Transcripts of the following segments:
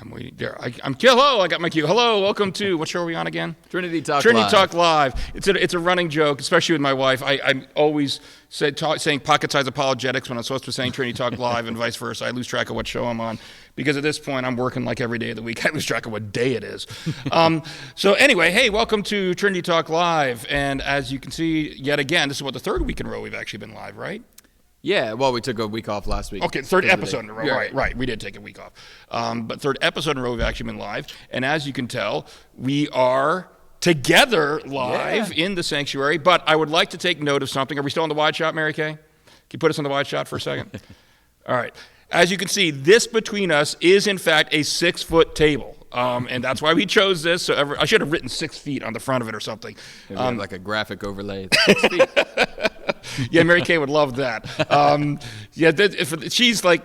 I'm waiting there. Hello, I got my cue. Hello, welcome to, what show are we on again? Trinity Talk Live. It's a running joke, especially with my wife. I'm always saying pocket-sized apologetics when I'm supposed to be saying Trinity Talk Live and vice versa. I lose track of what show I'm on because at this point I'm working like every day of the week. I lose track of what day it is. So anyway, hey, welcome to Trinity Talk Live. And as you can see, yet again, this is what the third week in a row we've actually been live, right? Yeah, well, we took a week off last week. Okay, third episode in a row. Yeah. Right. We did take a week off. But third episode in a row we've actually been live. And as you can tell, we are together live in the sanctuary. But I would like to take note of something. Are we still on the wide shot, Mary Kay? Can you put us on the wide shot for a second? All right. As you can see, this between us is, in fact, a 6-foot table. And that's why we chose this. So I should have written 6 feet on the front of it or something. Like a graphic overlay. 6 feet. Yeah, Mary Kay would love that. She's like,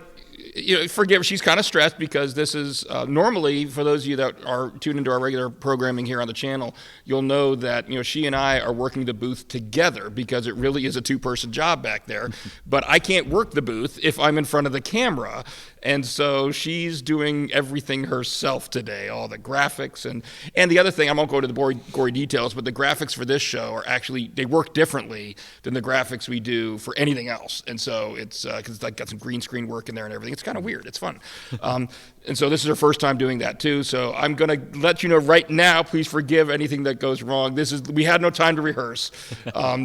forgive her, she's kind of stressed because this is normally, for those of you that are tuned into our regular programming here on the channel, you'll know that she and I are working the booth together because it really is a 2-person job back there. But I can't work the booth if I'm in front of the camera. And so she's doing everything herself today, all the graphics. And the other thing, I won't go into the gory details, but the graphics for this show are actually, they work differently than the graphics we do for anything else. And so it's, because it's like got some green screen work in there and everything. It's kind of weird. It's fun. And so this is her first time doing that too. So I'm going to let you know right now, please forgive anything that goes wrong. We had no time to rehearse.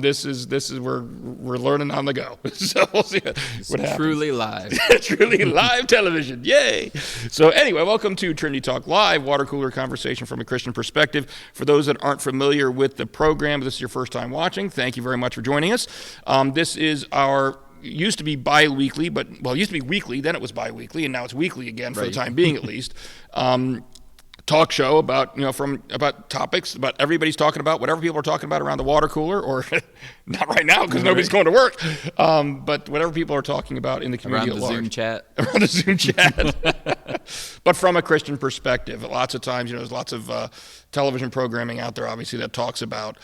This is we're learning on the go. So we'll see what happens. Truly live. Truly live television. Yay. So anyway, welcome to Trinity Talk Live, water cooler conversation from a Christian perspective. For those that aren't familiar with the program, this is your first time watching, thank you very much for joining us. This is our used to be bi-weekly, it used to be weekly, then it was bi-weekly, and now it's weekly again for the time being at least. Talk show about about topics, about everybody's talking about whatever people are talking about around the water cooler, or not right now because nobody's going to work, but whatever people are talking about in the community around at large. Around the Zoom chat. But from a Christian perspective, lots of times, there's lots of television programming out there, obviously, that talks about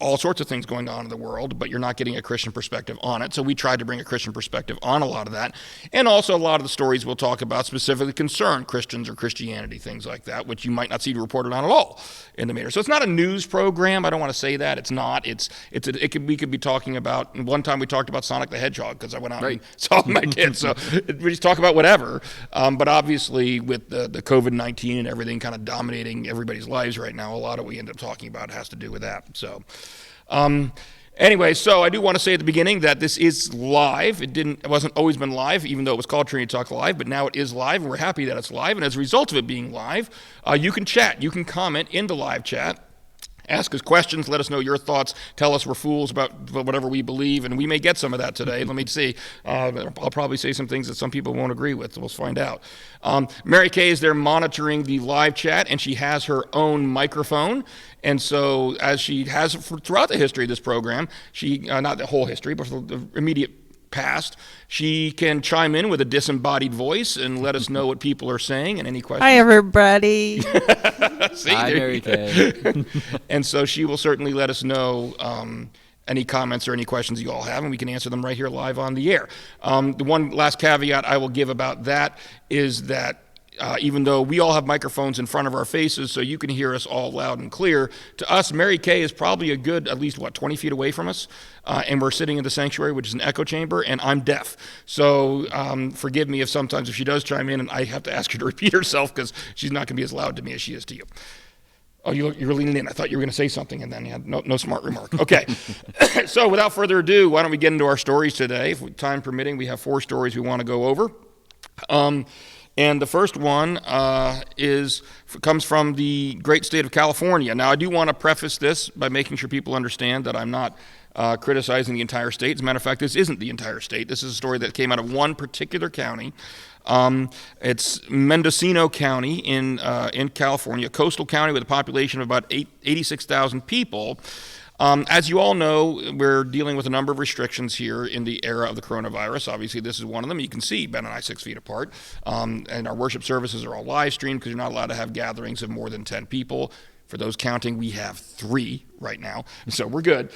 all sorts of things going on in the world, but you're not getting a Christian perspective on it. So we tried to bring a Christian perspective on a lot of that. And also a lot of the stories we'll talk about specifically concern Christians or Christianity, things like that, which you might not see reported on at all in the media. So it's not a news program. I don't want to say that. It's not. We could be talking about, one time we talked about Sonic the Hedgehog because I went out and saw my kids. So we just talk about whatever. But obviously with the COVID-19 and everything kind of dominating everybody's lives right now, a lot of what we end up talking about has to do with that. So anyway, so I do want to say at the beginning that this is live. It wasn't always been live, even though it was called Trinity Talk Live, but now it is live, and we're happy that it's live. And as a result of it being live, you can chat. You can comment in the live chat. Ask us questions, let us know your thoughts, tell us we're fools about whatever we believe, and we may get some of that today. Let me see. I'll probably say some things that some people won't agree with, so we'll find out. Mary Kay is there monitoring the live chat, and she has her own microphone. And so as she has throughout the history of this program, not the whole history, but the immediate past, she can chime in with a disembodied voice and let us know what people are saying and any questions. Hi, everybody. Hi, Mary Kay. And so she will certainly let us know any comments or any questions you all have, and we can answer them right here live on the air. The one last caveat I will give about that is that even though we all have microphones in front of our faces so you can hear us all loud and clear, to us, Mary Kay is probably a good, at least, 20 feet away from us, and we're sitting in the sanctuary, which is an echo chamber, and I'm deaf. So forgive me if sometimes if she does chime in and I have to ask her to repeat herself because she's not going to be as loud to me as she is to you. Oh, you're leaning in. I thought you were going to say something, and then you had no smart remark. Okay. So without further ado, why don't we get into our stories today? If time permitting, we have 4 stories we want to go over. And the first one comes from the great state of California. Now, I do want to preface this by making sure people understand that I'm not criticizing the entire state. As a matter of fact, this isn't the entire state. This is a story that came out of one particular county. It's Mendocino County in California, a coastal county with a population of about 86,000 people. As you all know, we're dealing with a number of restrictions here in the era of the coronavirus. Obviously, this is one of them. You can see Ben and I 6 feet apart. And our worship services are all live streamed because you're not allowed to have gatherings of more than 10 people. For those counting, we have 3 right now, so we're good.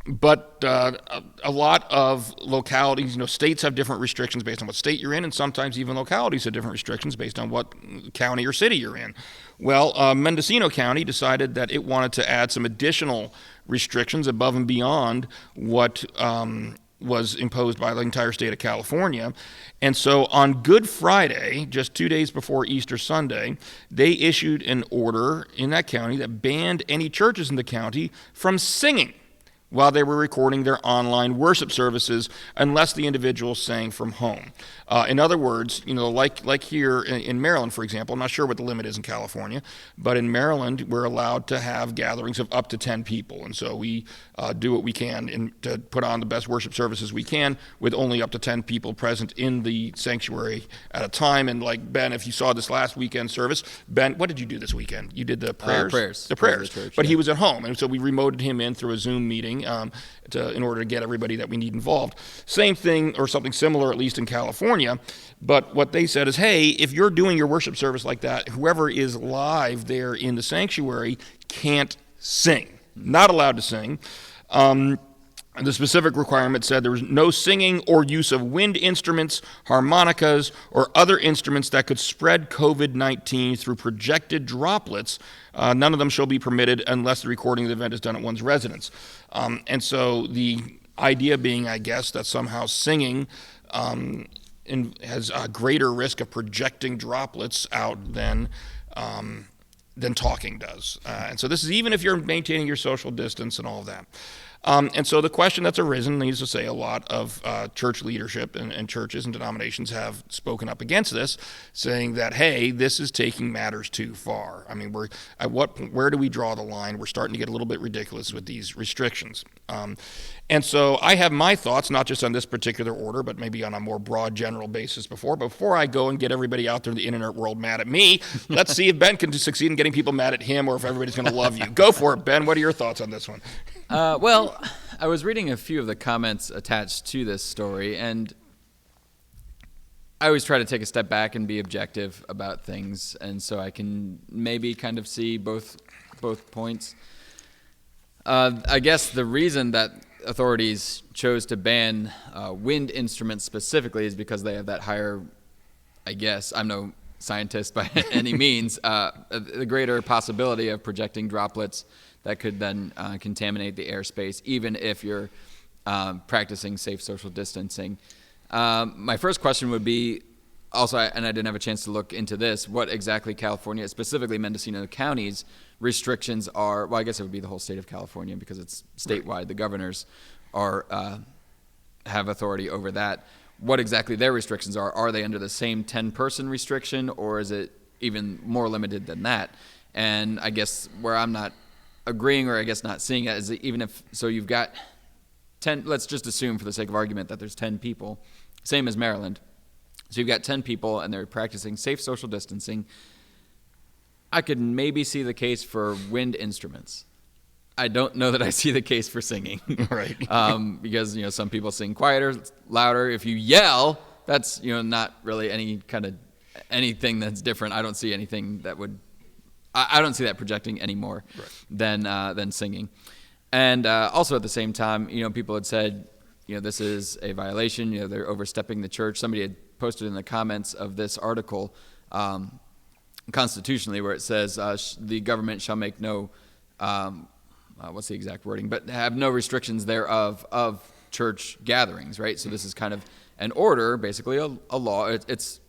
But a lot of localities, states have different restrictions based on what state you're in, and sometimes even localities have different restrictions based on what county or city you're in. Well, Mendocino County decided that it wanted to add some additional restrictions above and beyond what was imposed by the entire state of California. And so on Good Friday, just 2 days before Easter Sunday, they issued an order in that county that banned any churches in the county from singing while they were recording their online worship services, unless the individual sang from home. In other words, like here in Maryland, for example, I'm not sure what the limit is in California, but in Maryland, we're allowed to have gatherings of up to 10 people. And so we do what we can to put on the best worship services we can with only up to 10 people present in the sanctuary at a time. And like Ben, if you saw this last weekend service, Ben, what did you do this weekend? You did the prayers? The prayers. Church, but he was at home. And so we remoted him in through a Zoom meeting in order to get everybody that we need involved. Same thing or something similar, at least in California. But what they said is, hey, if you're doing your worship service like that, whoever is live there in the sanctuary can't sing, not allowed to sing. The specific requirement said there was no singing or use of wind instruments, harmonicas, or other instruments that could spread COVID-19 through projected droplets. None of them shall be permitted unless the recording of the event is done at one's residence. And so the idea being, I guess, that somehow singing has a greater risk of projecting droplets out than talking does. And so this is even if you're maintaining your social distance and all of that. And so the question that's arisen, needs to say a lot of church leadership and churches and denominations have spoken up against this, saying that, hey, this is taking matters too far. I mean, where do we draw the line? We're starting to get a little bit ridiculous with these restrictions. And so I have my thoughts, not just on this particular order, but maybe on a more broad general basis before I go and get everybody out there in the internet world mad at me. Let's see if Ben can succeed in getting people mad at him or if everybody's going to love you. Go for it, Ben. What are your thoughts on this one? Well, I was reading a few of the comments attached to this story, and I always try to take a step back and be objective about things, and so I can maybe kind of see both points. I guess the reason that authorities chose to ban wind instruments specifically is because they have that higher, I guess, I'm no scientist by any means, the greater possibility of projecting droplets that could then contaminate the airspace, even if you're practicing safe social distancing. My first question would be, also, and I didn't have a chance to look into this, what exactly California, specifically Mendocino County's restrictions are. Well, I guess it would be the whole state of California because it's statewide. The governors have authority over that. What exactly their restrictions are? Are they under the same 10-person restriction, or is it even more limited than that? And I guess where I'm not agreeing, or I guess not seeing it, is that even if, so you've got 10, let's just assume for the sake of argument that there's 10 people, same as Maryland. So you've got 10 people and they're practicing safe social distancing. I could maybe see the case for wind instruments. I don't know that I see the case for singing. Right. Because, some people sing quieter, louder. If you yell, that's, not really anything that's different. I don't see anything that would, I don't see that projecting any more than singing. And also at the same time, people had said, this is a violation, they're overstepping the church. Somebody had posted in the comments of this article constitutionally where it says the government shall make no, what's the exact wording, but have no restrictions thereof of church gatherings, right? So this is kind of an order, basically a law. It's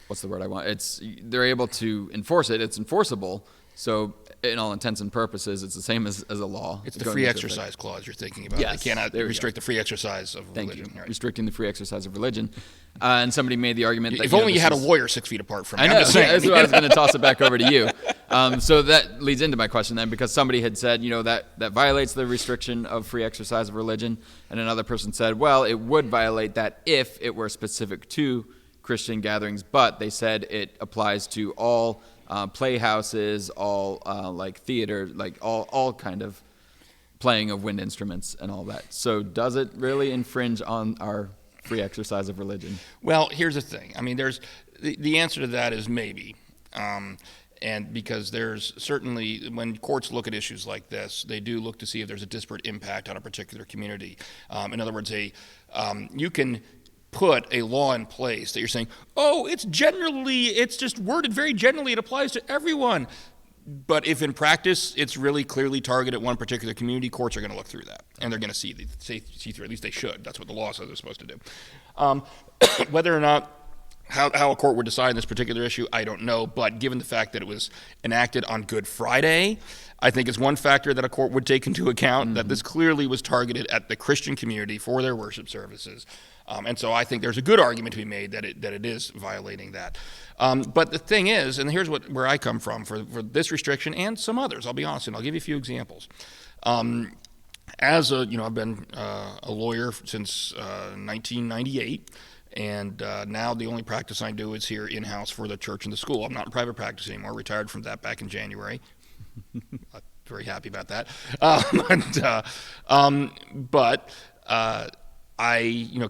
what's the word I want? They're able to enforce it. It's enforceable. So in all intents and purposes, it's the same as a law. It's the free exercise clause you're thinking about. Yes, they cannot restrict the free exercise of Thank religion. you. Right. Restricting the free exercise of religion. And somebody made the argument that if only you had a lawyer 6 feet apart from me. I know. I'm just saying. That's what I was going to toss it back over to you. So that leads into my question then, because somebody had said, that violates the restriction of free exercise of religion, and another person said, well, it would violate that if it were specific to Christian gatherings, but they said it applies to all playhouses, all like theater, like all kind of playing of wind instruments and all that. So does it really infringe on our free exercise of religion? Well, here's the thing. I mean, there's the answer to that is maybe. And because there's certainly, when courts look at issues like this, they do look to see if there's a disparate impact on a particular community. In other words, you can put a law in place that you're saying, oh, it's just worded very generally, it applies to everyone. But if in practice it's really clearly targeted at one particular community, courts are going to look through that, and they're going to see through. At least they should. That's what the law says they're supposed to do. Whether or not how a court would decide on this particular issue, I don't know. But given the fact that it was enacted on Good Friday, I think it's one factor that a court would take into account, that this clearly was targeted at the Christian community for their worship services. And so I think there's a good argument to be made that it is violating that. But the thing is, and here's where I come from for this restriction and some others, I'll be honest, and I'll give you a few examples. I've been a lawyer since 1998. And now the only practice I do is here in-house for the church and the school. I'm not in private practice anymore. Retired from that back in January. Very happy about that.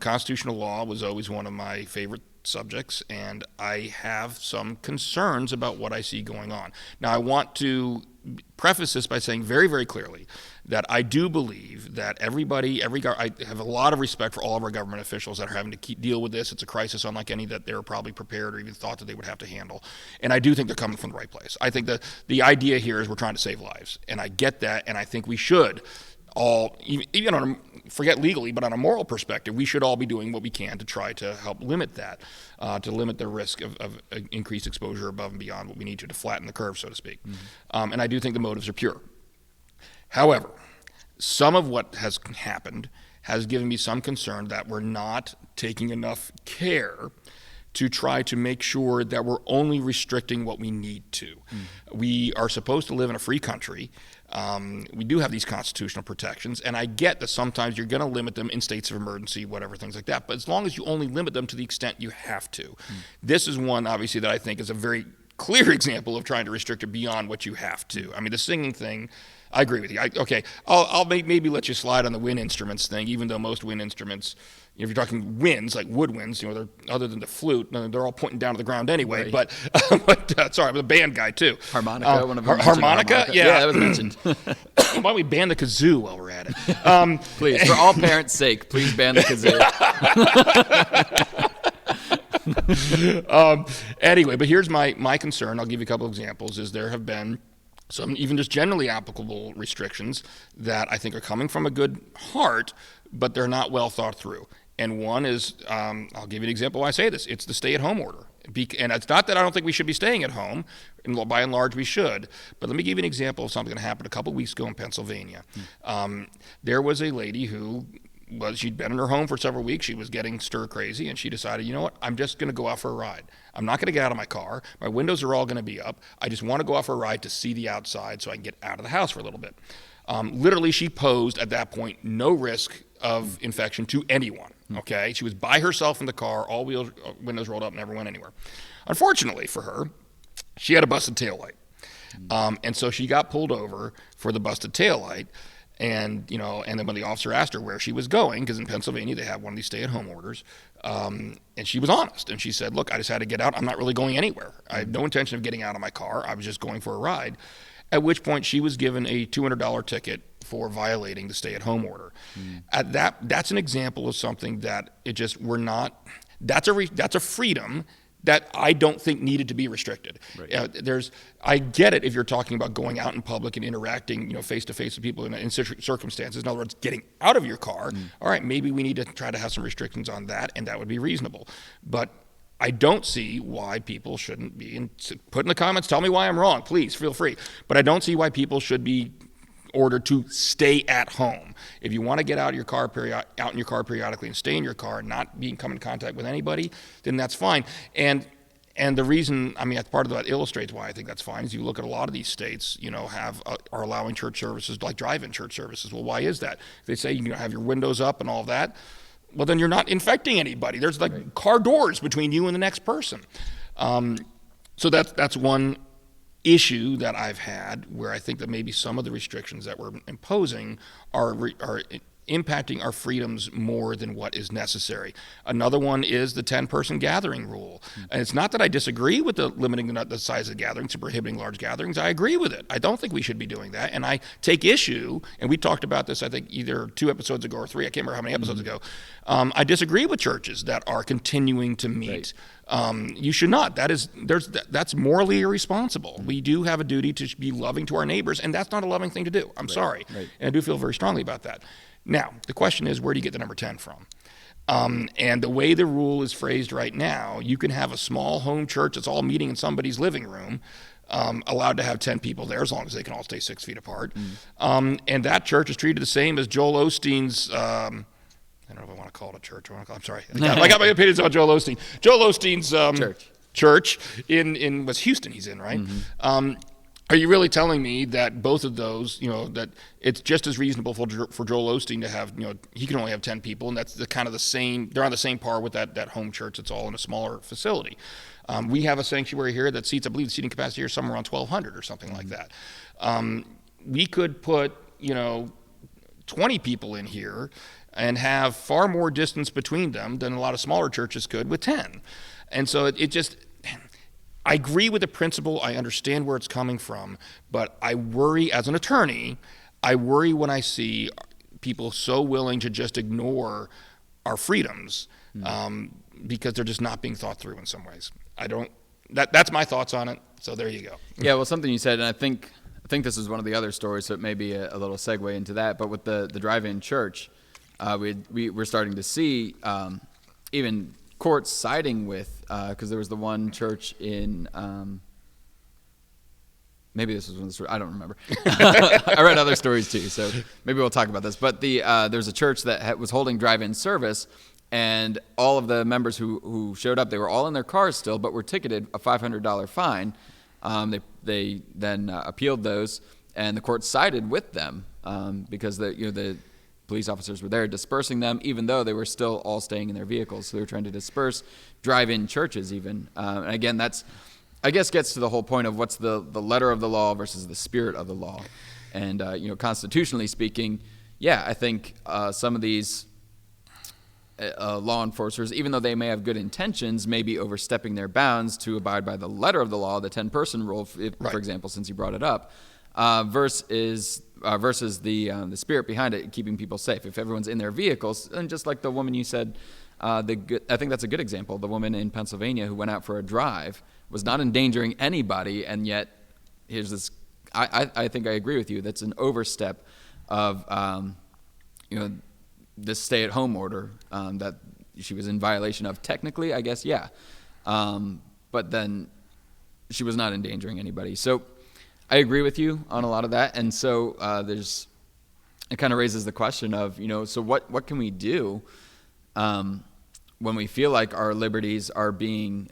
Constitutional law was always one of my favorite subjects, and I have some concerns about what I see going on. Now, I want to preface this by saying very, very clearly that I do believe that I have a lot of respect for all of our government officials that are having to deal with this. It's a crisis unlike any that they were probably prepared or even thought that they would have to handle. And I do think they're coming from the right place. I think the idea here is we're trying to save lives, and I get that, and I think we should all, even on forget legally, but on a moral perspective, we should all be doing what we can to try to help limit that, to limit the risk of increased exposure above and beyond what we need to flatten the curve, so to speak. And I do think the motives are pure. However, some of what has happened has given me some concern that we're not taking enough care to try to make sure that we're only restricting what we need to. We are supposed to live in a free country. We do have these constitutional protections, and I get that sometimes you're going to limit them in states of emergency, whatever, things like that. But as long as you only limit them to the extent you have to. This is one, obviously, that I think is a very clear example of trying to restrict it beyond what you have to. I mean, the singing thing, I agree with you. I'll maybe let you slide on the wind instruments thing, even though most wind instruments, if you're talking winds, like woodwinds, they're, other than the flute, they're all pointing down to the ground anyway. Right. But sorry, I'm a band guy too. Harmonica, one of them. Harmonica? Yeah, that was mentioned. Why don't we ban the kazoo while we're at it? Please, for all parents' sake, please ban the kazoo. Anyway, but here's my concern. I'll give you a couple examples. Is there have been some even just generally applicable restrictions that I think are coming from a good heart, but they're not well thought through. And one is, I'll give you an example why I say this. It's the stay-at-home order. And it's not that I don't think we should be staying at home. And by and large, we should. But let me give you an example of something that happened a couple weeks ago in Pennsylvania. There was a lady who she'd been in her home for several weeks. She was getting stir crazy, and she decided, you know what? I'm just going to go out for a ride. I'm not going to get out of my car. My windows are all going to be up. I just want to go out for a ride to see the outside so I can get out of the house for a little bit. Literally, she posed at that point no risk of infection to anyone. Okay, she was by herself in the car, all windows rolled up, never went anywhere. Unfortunately for her, she had a busted taillight, and so she got pulled over for the busted taillight. And then when the officer asked her where she was going, because in Pennsylvania they have one of these stay-at-home orders, and she was honest, and she said, "Look, I just had to get out. I'm not really going anywhere. I have no intention of getting out of my car. I was just going for a ride." At which point she was given a $200 ticket for violating the stay-at-home order. That's an example of something that that's a freedom that I don't think needed to be restricted. Right. I get it if you're talking about going out in public and interacting, face-to-face with people in circumstances. In other words, getting out of your car. All right, maybe we need to try to have some restrictions on that, and that would be reasonable. But I don't see why people shouldn't be, and put in the comments, tell me why I'm wrong, please, feel free. But I don't see why people should be ordered to stay at home. If you want to get out in your car periodically and stay in your are not come in contact with anybody, then that's fine. And the reason, part of that illustrates why I think that's fine, is you look at a lot of these states, are allowing church services like drive-in church services. Well, why is that? They say you have your windows up and all of that. Well, then you're not infecting anybody. There's car doors between you and the next person. So that's one issue that I've had where I think that maybe some of the restrictions that we're imposing are impacting our freedoms more than what is necessary. Another one is the 10-person gathering rule. And it's not that I disagree with the limiting the size of gatherings and prohibiting large gatherings. I agree with it. I don't think we should be doing that. And I take issue, and we talked about this, I think, either 2 episodes ago or 3, I can't remember how many episodes ago. I disagree with churches that are continuing to meet. Right. You should not. That's morally irresponsible. We do have a duty to be loving to our neighbors, and that's not a loving thing to do. I'm sorry. Right. And I do feel very strongly about that. Now, the question is, where do you get the number 10 from? And the way the rule is phrased right now, you can have a small home church that's all meeting in somebody's living room, allowed to have 10 people there as long as they can all stay 6 feet apart. And that church is treated the same as Joel Osteen's, I don't know if I want to call it a church. I'm sorry. I got my opinions on Joel Osteen. Joel Osteen's church in what's Houston he's in, right? Are you really telling me that both of those, that it's just as reasonable for Joel Osteen to have, he can only have 10 people, and that's the same, they're on the same par with that home church. It's all in a smaller facility. We have a sanctuary here that seats, I believe the seating capacity here is somewhere around 1,200 or something like that. We could put, 20 people in here and have far more distance between them than a lot of smaller churches could with 10. And so I agree with the principle. I understand where it's coming from, but I worry as an attorney, when I see people so willing to just ignore our freedoms because they're just not being thought through in some ways. That's my thoughts on it. So there you go. Yeah, well, something you said, and I think this is one of the other stories, so it may be a little segue into that, but with the drive-in church, we're starting to see even courts siding with, because there was the one church in, maybe this was one of the stories, I don't remember. I read other stories too, so maybe we'll talk about this. But there's a church that was holding drive-in service, and all of the members who showed up, they were all in their cars still, but were ticketed a $500 fine. They then appealed those, and the court sided with them because the police officers were there dispersing them, even though they were still all staying in their vehicles. So they were trying to disperse drive-in churches even. And again, that's, I guess, gets to the whole point of what's the letter of the law versus the spirit of the law. And, constitutionally speaking, yeah, I think some of these law enforcers, even though they may have good intentions, may be overstepping their bounds to abide by the letter of the law, the 10-person rule, for example, since you brought it up, versus the spirit behind it, keeping people safe. If everyone's in their vehicles, and just like the woman you said, I think that's a good example. The woman in Pennsylvania who went out for a drive was not endangering anybody, and yet here's this. I think I agree with you. That's an overstep of this stay-at-home order that she was in violation of. Technically, I guess, yeah, but then she was not endangering anybody. So I agree with you on a lot of that, and so it kind of raises the question of, so what can we do when we feel like our liberties are being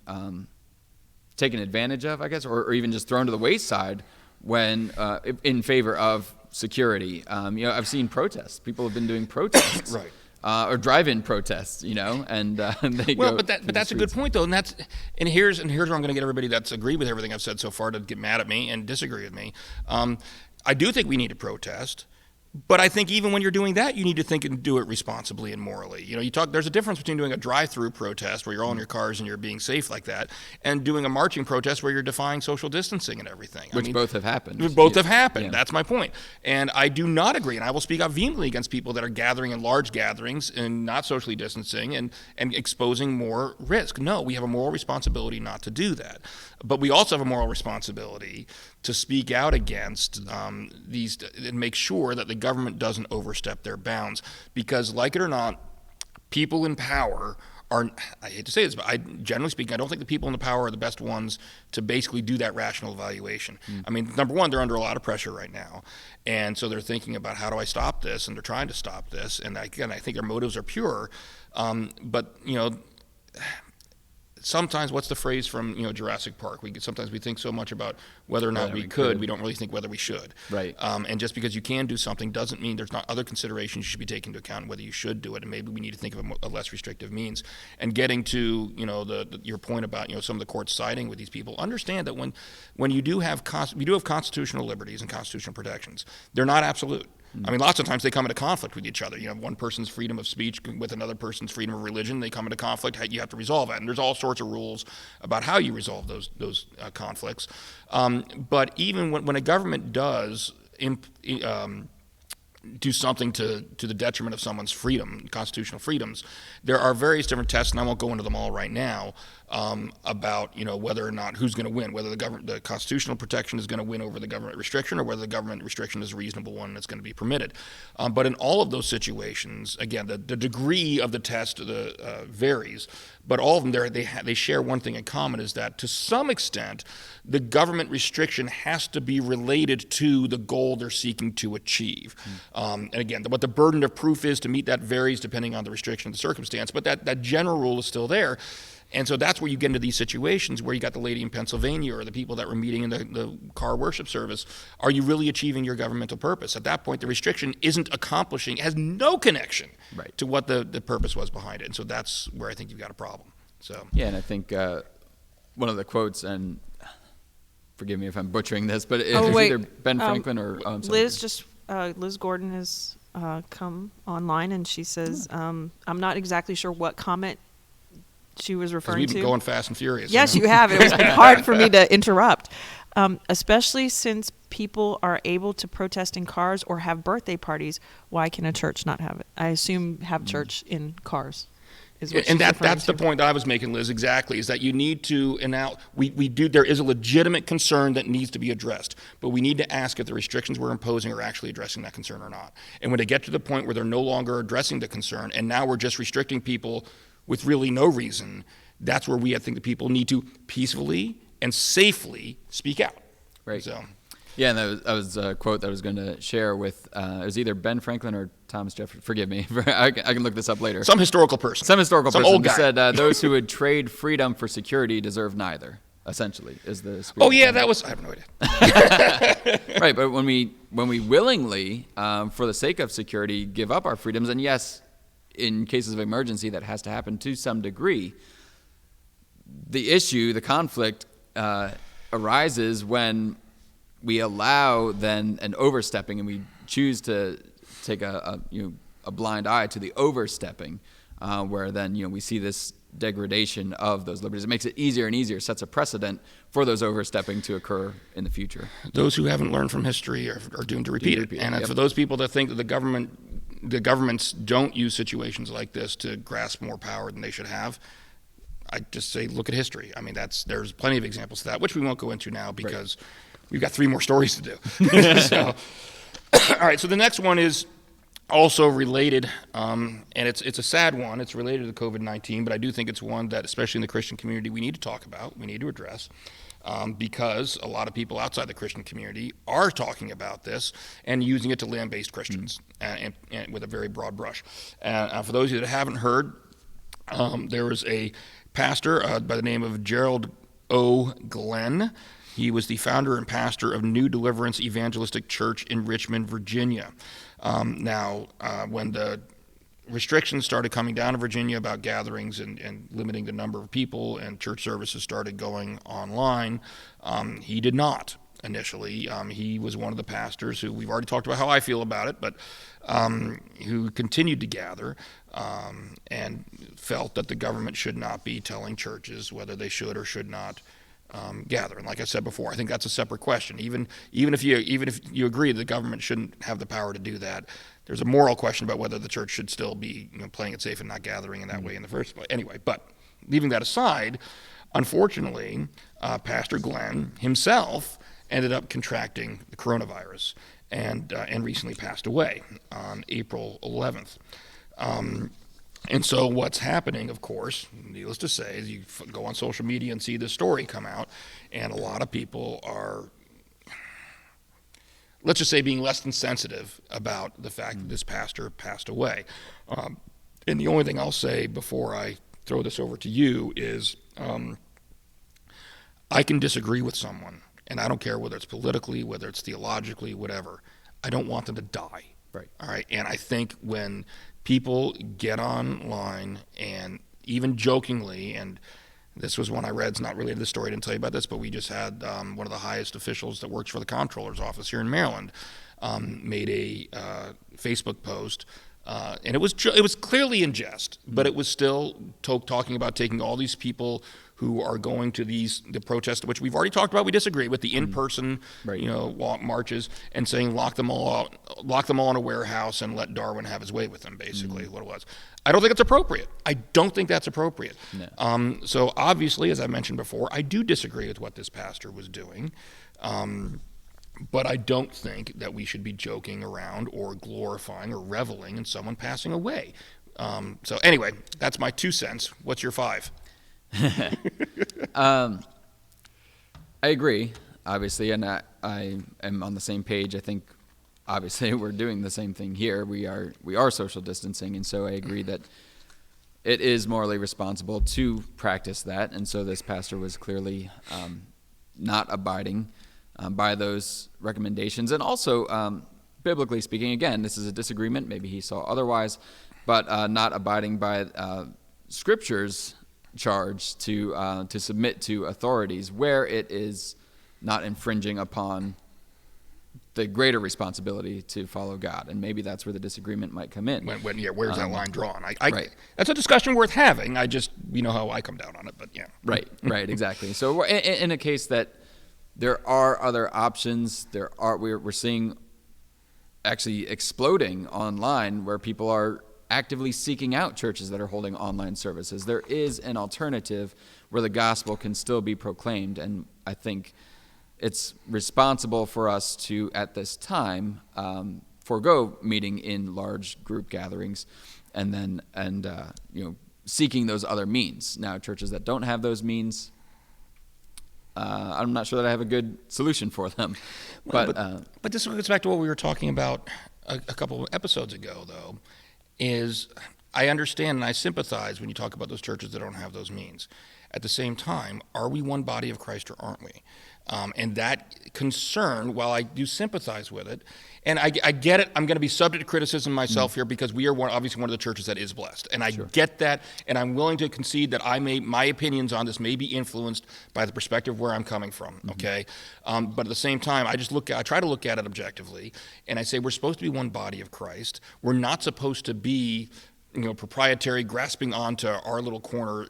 taken advantage of, I guess, or even just thrown to the wayside when in favor of security. I've seen protests. People have been doing protests. Right. Or drive-in protests, and they go. But that's a good point, though, and here's where I'm going to get everybody that's agreed with everything I've said so far to get mad at me and disagree with me. I do think we need to protest, but I think even when you're doing that, you need to think and do it responsibly and morally. There's a difference between doing a drive-through protest where you're all in your cars and you're being safe like that, and doing a marching protest where you're defying social distancing and everything. Which both have happened. Both have happened. Yeah. That's my point. And I do not agree, and I will speak out vehemently against people that are gathering in large gatherings and not socially distancing and exposing more risk. No, we have a moral responsibility not to do that. But we also have a moral responsibility to speak out against these and make sure that the government doesn't overstep their bounds. Because, like it or not, people in power are, I hate to say this, but generally speaking, I don't think the people in the power are the best ones to basically do that rational evaluation. I mean, number one, they're under a lot of pressure right now. And so they're thinking about, how do I stop this? And they're trying to stop this. And again, I think their motives are pure. But sometimes, what's the phrase from Jurassic Park? Sometimes we think so much about whether or not we could, we don't really think whether we should. Right. And just because you can do something doesn't mean there's not other considerations you should be taking into account whether you should do it, and maybe we need to think of a less restrictive means. And getting to your point about some of the courts siding with these people, understand that when you do have constitutional liberties and constitutional protections, they're not absolute. I mean, lots of times they come into conflict with each other. You know, one person's freedom of speech with another person's freedom of religion, they come into conflict. You have to resolve it, and there's all sorts of rules about how you resolve those conflicts. But even when a government does do something to the detriment of someone's freedom, constitutional freedoms, there are various different tests, and I won't go into them all right now, about whether or not who's going to win, whether the constitutional protection is going to win over the government restriction, or whether the government restriction is a reasonable one that's going to be permitted. But in all of those situations, again, the degree of the test varies, but all of them they share one thing in common, is that to some extent the government restriction has to be related to the goal they're seeking to achieve. And again, what the burden of proof is to meet that varies depending on the restriction of the circumstance, but that general rule is still there. And so that's where you get into these situations where you got the lady in Pennsylvania or the people that were meeting in the car worship service. Are you really achieving your governmental purpose? At that point, the restriction has no connection to what the purpose was behind it. And so that's where I think you've got a problem. So yeah, and I think one of the quotes, and forgive me if I'm butchering this, but it's either Ben Franklin or Liz Gordon has come online, and she says, I'm not exactly sure what comment she was referring we've to. been going fast and furious. Yes, you have. It was been hard for me to interrupt, especially since people are able to protest in cars or have birthday parties. Why can a church not have it? I assume have church in cars. And that's the point that I was making, Liz, exactly, is that you need to, and now there is a legitimate concern that needs to be addressed, but we need to ask if the restrictions we're imposing are actually addressing that concern or not. And when they get to the point where they're no longer addressing the concern, and now we're just restricting people with really no reason, that's where I think the people need to peacefully and safely speak out. Right. So. Yeah, and that was a quote that I was going to share with, it was either Ben Franklin or Thomas Jefferson. Forgive me, I can look this up later. Some historical person. Some old guy. said, those who would trade freedom for security deserve neither, essentially, is the spirit. Oh, yeah, I have no idea. Right, but when we willingly, for the sake of security, give up our freedoms, and yes, in cases of emergency, that has to happen to some degree, the conflict arises when we allow then an overstepping, and we choose to take a blind eye to the overstepping, where then we see this degradation of those liberties. It makes it easier and easier, sets a precedent for those overstepping to occur in the future. Those who haven't learned from history are doomed to repeat it. And for those people that think that the governments don't use situations like this to grasp more power than they should have, I just say look at history. I mean, there's plenty of examples of that, which we won't go into now because we've got 3 more stories to do. So, all right, so the next one is also related, and it's a sad one. It's related to COVID-19, but I do think it's one that, especially in the Christian community, we need to talk about, we need to address, because a lot of people outside the Christian community are talking about this and using it to land-based Christians, and with a very broad brush. For those of you that haven't heard, there was a pastor by the name of Gerald O. Glenn. He was the founder and pastor of New Deliverance Evangelistic Church in Richmond, Virginia. When the restrictions started coming down in Virginia about gatherings and limiting the number of people, and church services started going online, he did not initially. He was one of the pastors who, we've already talked about how I feel about it, but who continued to gather and felt that the government should not be telling churches whether they should or should not gather. And like I said before, I think that's a separate question. Even if you agree the government shouldn't have the power to do that, there's a moral question about whether the church should still be playing it safe and not gathering in that way in the first place. Anyway, but leaving that aside, unfortunately, Pastor Glenn himself ended up contracting the coronavirus and recently passed away on April 11th. And so what's happening, of course, needless to say, is you go on social media and see this story come out, and a lot of people are, let's just say, being less than sensitive about the fact that this pastor passed away. And the only thing I'll say before I throw this over to you is I can disagree with someone, and I don't care whether it's politically, whether it's theologically, whatever. I don't want them to die. Right. All right. And I think when people get online and even jokingly, and this was one I read, it's not related to the story, I didn't tell you about this, but we just had one of the highest officials that works for the comptroller's office here in Maryland made a Facebook post. And it was clearly in jest, but it was still talking about taking all these people who are going to the protests, which we've already talked about. We disagree with the in-person, marches, and saying lock them all in a warehouse and let Darwin have his way with them. Basically, what it was. I don't think it's appropriate. I don't think that's appropriate. No. So obviously, as I mentioned before, I do disagree with what this pastor was doing. But I don't think that we should be joking around or glorifying or reveling in someone passing away. So anyway, that's my 2 cents. What's your 5? I agree, obviously, and I am on the same page. I think, obviously, we're doing the same thing here. We are social distancing, and so I agree that it is morally responsible to practice that. And so this pastor was clearly not abiding by those recommendations. And also, biblically speaking, again, this is a disagreement. Maybe he saw otherwise, but not abiding by Scripture's charge to submit to authorities where it is not infringing upon the greater responsibility to follow God. And maybe that's where the disagreement might come in. Where's that line drawn? Right. That's a discussion worth having. I just, how I come down on it, but yeah. Right, exactly. So we're in a case that there are other options. We're seeing actually exploding online where people are actively seeking out churches that are holding online services. There is an alternative where the gospel can still be proclaimed, and I think it's responsible for us to, at this time, forego meeting in large group gatherings, and seeking those other means. Now, churches that don't have those means, I'm not sure that I have a good solution for them. But this goes back to what we were talking about a couple of episodes ago, though, is I understand and I sympathize when you talk about those churches that don't have those means. At the same time, are we one body of Christ or aren't we? And that concern, while I do sympathize with it, and I get it, I'm going to be subject to criticism myself here because we are obviously one of the churches that is blessed. And I get that, and I'm willing to concede that my opinions on this may be influenced by the perspective where I'm coming from, okay? But at the same time, I try to look at it objectively, and I say we're supposed to be one body of Christ. We're not supposed to be, proprietary, grasping onto our little corner,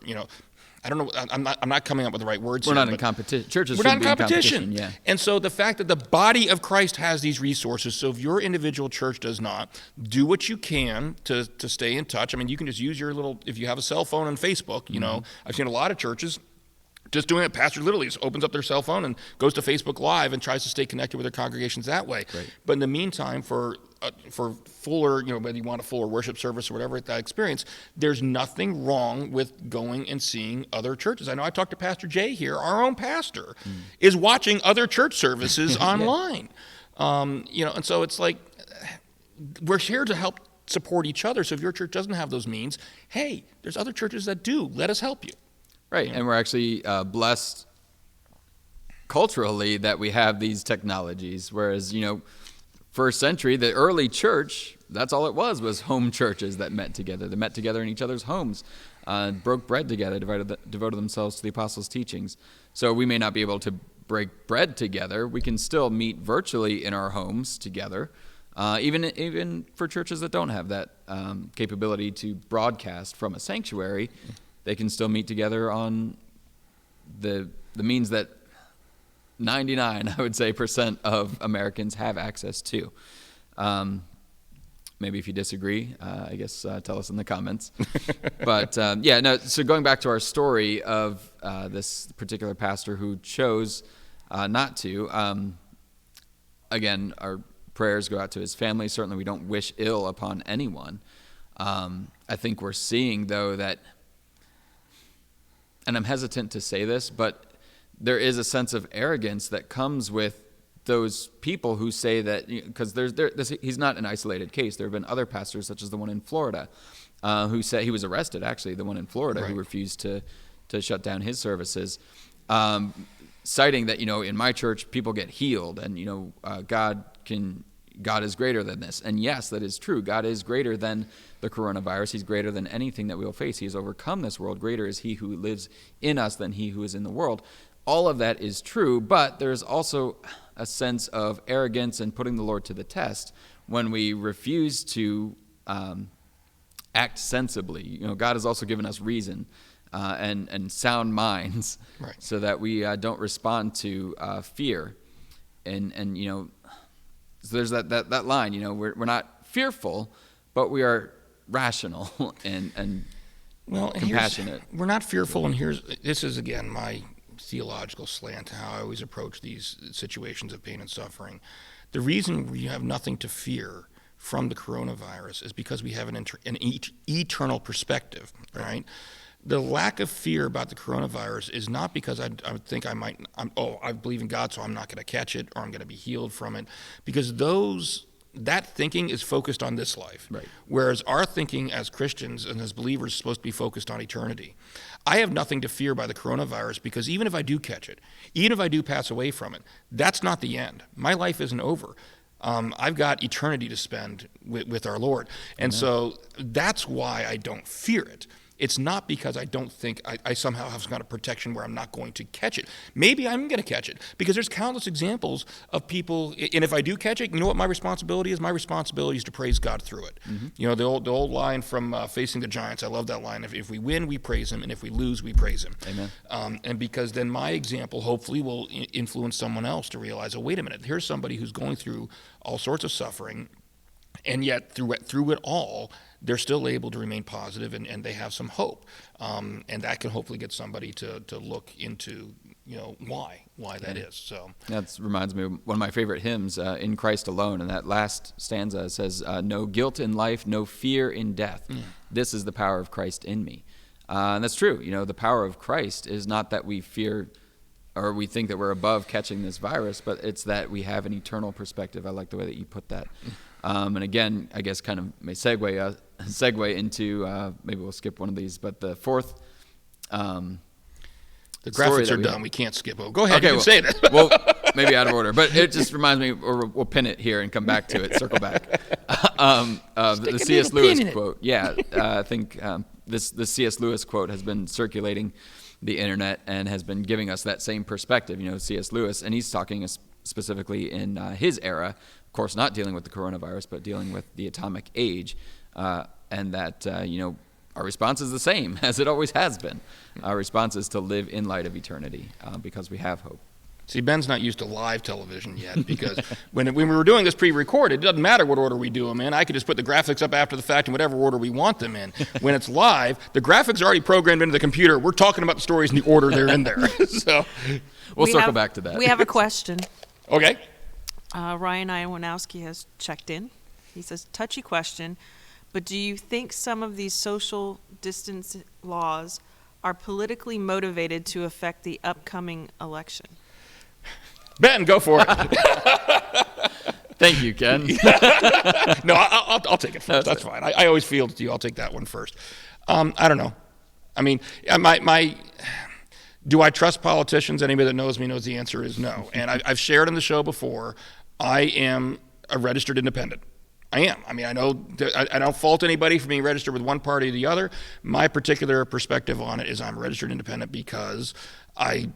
I don't know. I'm not coming up with the right words. We're not in competition. Churches we're not shouldn't in be competition. Yeah. And so the fact that the body of Christ has these resources, so if your individual church does not, do what you can to stay in touch. I mean, you can just use your if you have a cell phone and Facebook, I've seen a lot of churches just doing it. Pastor literally just opens up their cell phone and goes to Facebook Live and tries to stay connected with their congregations that way. Right. But in the meantime, for fuller, whether you want a fuller worship service or whatever that experience, there's nothing wrong with going and seeing other churches. I know I talked to Pastor Jay here. Our own pastor is watching other church services online. And so it's like we're here to help support each other. So if your church doesn't have those means, hey, there's other churches that do. Let us help you. Right, and we're actually blessed culturally that we have these technologies, whereas, first century, the early church, that's all it was home churches that met together. They met together in each other's homes, broke bread together, devoted themselves to the apostles' teachings. So we may not be able to break bread together. We can still meet virtually in our homes together, even for churches that don't have that capability to broadcast from a sanctuary. They can still meet together on the means that 99, I would say, % of Americans have access to. Maybe if you disagree, I guess tell us in the comments. But so going back to our story of this particular pastor who chose not to, again, our prayers go out to his family. Certainly we don't wish ill upon anyone. I think we're seeing, though, that, and I'm hesitant to say this, but there is a sense of arrogance that comes with those people who say that, because he's not an isolated case. There have been other pastors, such as the one in Florida, who said he was arrested, actually, the one in Florida, right, who refused to shut down his services, citing that, in my church, people get healed, and, God is greater than this. And yes, that is true. God is greater than the coronavirus. He's greater than anything that we will face. He has overcome this world. Greater is he who lives in us than he who is in the world. All of that is true, but there's also a sense of arrogance and putting the Lord to the test when we refuse to act sensibly. God has also given us reason and sound minds, right, so that we don't respond to fear. And so there's that line. We're not fearful, but we are rational and compassionate. We're not fearful, and this is again my theological slant to how I always approach these situations of pain and suffering. The reason we have nothing to fear from the coronavirus is because we have an eternal perspective, right? The lack of fear about the coronavirus is not because I think I believe in God, so I'm not going to catch it or I'm going to be healed from it, because that thinking is focused on this life. Right. Whereas our thinking as Christians and as believers is supposed to be focused on eternity. I have nothing to fear by the coronavirus, because even if I do catch it, even if I do pass away from it, that's not the end. My life isn't over. I've got eternity to spend with our Lord. And so that's why I don't fear it. It's not because I don't think I somehow have some kind of protection where I'm not going to catch it. Maybe I'm going to catch it, because there's countless examples of people, and if I do catch it, you know what my responsibility is? My responsibility is to praise God through it. Mm-hmm. The old line from Facing the Giants, I love that line. If we win, we praise him, and if we lose, we praise him. Amen. And because then my example hopefully will influence someone else to realize, oh, wait a minute, here's somebody who's going through all sorts of suffering, and yet through it all, they're still able to remain positive, and they have some hope. And that can hopefully get somebody to look into, why that is. So that reminds me of one of my favorite hymns, In Christ Alone. And that last stanza says, no guilt in life, no fear in death. This is the power of Christ in me. And that's true. The power of Christ is not that we fear or we think that we're above catching this virus, but it's that we have an eternal perspective. I like the way that you put that. And again, I guess kind of may segue into, maybe we'll skip one of these, but the fourth. The graphics are done. We can't skip. Oh, go ahead. Okay, you can say that. Well, maybe out of order, but it just reminds me, or we'll pin it here and come back to it, circle back. The C.S. Lewis quote. Yeah, I think the C.S. Lewis quote has been circulating the internet and has been giving us that same perspective. C.S. Lewis, and he's talking specifically in his era, of course, not dealing with the coronavirus, but dealing with the atomic age, and that our response is the same as it always has been. Our response is to live in light of eternity, because we have hope. See, Ben's not used to live television yet, because when we were doing this pre-recorded, it doesn't matter what order we do them in. I could just put the graphics up after the fact in whatever order we want them in. When it's live, the graphics are already programmed into the computer. We're talking about the stories in the order they're in there. So we'll circle back to that. We have a question. Okay. Ryan Iwanowski has checked in. He says, touchy question, but do you think some of these social distance laws are politically motivated to affect the upcoming election? Ben, go for it. Thank you, Ken. No, I'll take it first. That's fine. I always feel to you. I'll take that one first. I don't know. I mean, do I trust politicians? Anybody that knows me knows the answer is no. And I've shared on the show before, I am a registered independent. I am. I mean, I know I don't fault anybody for being registered with one party or the other. My particular perspective on it is I'm a registered independent because I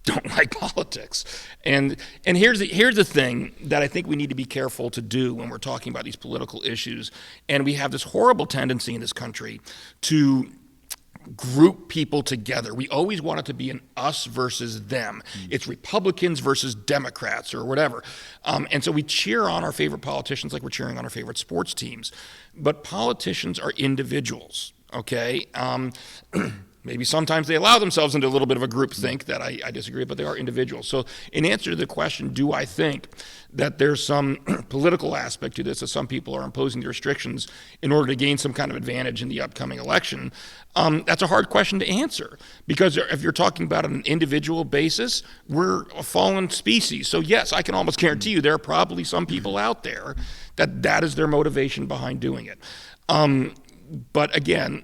don't like politics. And here's the thing that I think we need to be careful to do when we're talking about these political issues. And we have this horrible tendency in this country to group people together. We always want it to be an us versus them. It's Republicans versus Democrats or whatever. And so we cheer on our favorite politicians like we're cheering on our favorite sports teams. But politicians are individuals, okay? Maybe sometimes they allow themselves into a little bit of a group think that I disagree, but they are individuals. So in answer to the question, do I think that there's some political aspect to this, that some people are imposing the restrictions in order to gain some kind of advantage in the upcoming election? That's a hard question to answer, because if you're talking about on an individual basis, we're a fallen species. So yes, I can almost guarantee you there are probably some people out there that is their motivation behind doing it. But again,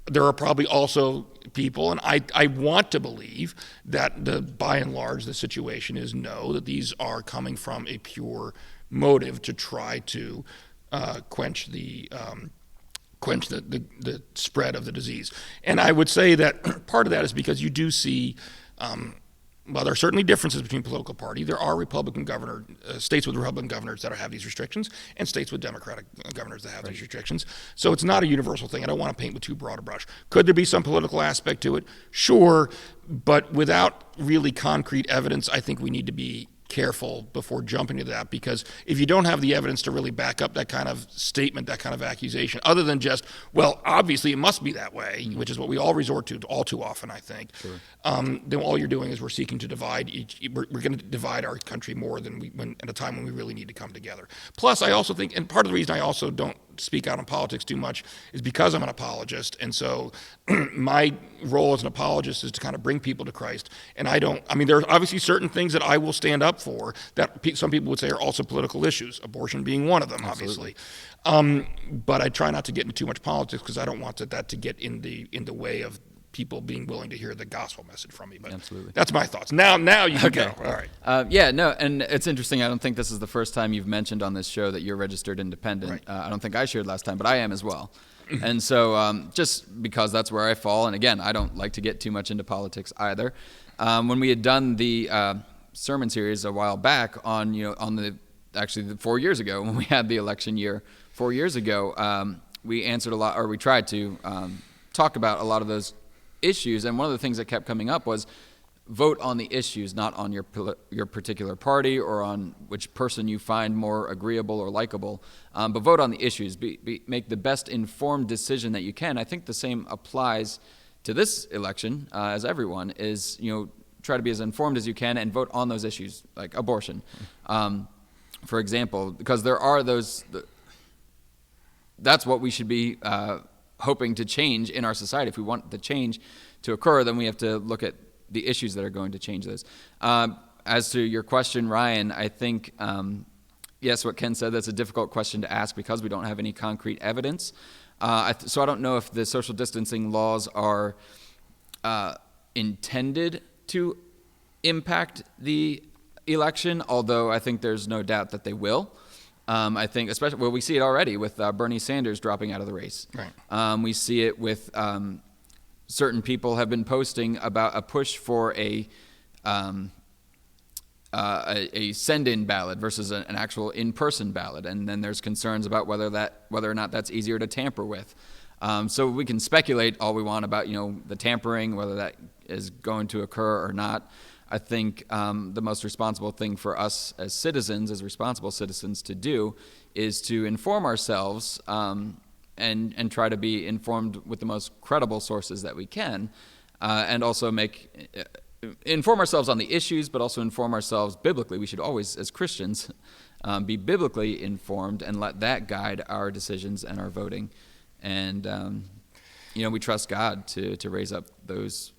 there are probably also people, and I want to believe that by and large the situation is no, that these are coming from a pure motive to try to quench the spread of the disease. And I would say that part of that is because you do see While there are certainly differences between political party, there are states with Republican governors that have these restrictions, and states with Democratic governors that have these restrictions. So it's not a universal thing. I don't want to paint with too broad a brush. Could there be some political aspect to it? Sure, but without really concrete evidence, I think we need to be careful before jumping to that, because if you don't have the evidence to really back up that kind of statement, that kind of accusation, other than just, well, obviously it must be that way, which is what we all resort to all too often, I think, then all you're doing is we're seeking to divide we're going to divide our country more than at a time when we really need to come together. Plus, I also think, and part of the reason I also don't speak out on politics too much is because I'm an apologist, and so my role as an apologist is to kind of bring people to Christ. And there are obviously certain things that I will stand up for that some people would say are also political issues, abortion being one of them, obviously. But I try not to get into too much politics because I don't want that to get in the way of people being willing to hear the gospel message from me. But absolutely, that's my thoughts. Now you can go. All right. And it's interesting. I don't think this is the first time you've mentioned on this show that you're registered independent. Right. I don't think I shared last time, but I am as well. And so just because that's where I fall, and again, I don't like to get too much into politics either. When we had done the sermon series a while back on 4 years ago when we had the election year 4 years ago, we answered a lot, or we tried to talk about a lot of those issues, and one of the things that kept coming up was vote on the issues, not on your particular party or on which person you find more agreeable or likable, but vote on the issues. Make the best informed decision that you can. I think the same applies to this election as everyone is, try to be as informed as you can and vote on those issues like abortion, for example, because there are those. That's what we should be hoping to change in our society. If we want the change to occur, then we have to look at the issues that are going to change this. As to your question, Ryan, I think, yes, what Ken said, that's a difficult question to ask because we don't have any concrete evidence. So I don't know if the social distancing laws are intended to impact the election, although I think there's no doubt that they will. I think especially, we see it already with Bernie Sanders dropping out of the race. Right. We see it with certain people have been posting about a push for a send-in ballot versus an actual in-person ballot, and then there's concerns about whether or not that's easier to tamper with. So we can speculate all we want about the tampering, whether that is going to occur or not. I think the most responsible thing for us as citizens, as responsible citizens, to do is to inform ourselves and try to be informed with the most credible sources that we can, and also inform ourselves on the issues, but also inform ourselves biblically. We should always, as Christians, be biblically informed and let that guide our decisions and our voting. And we trust God to raise up those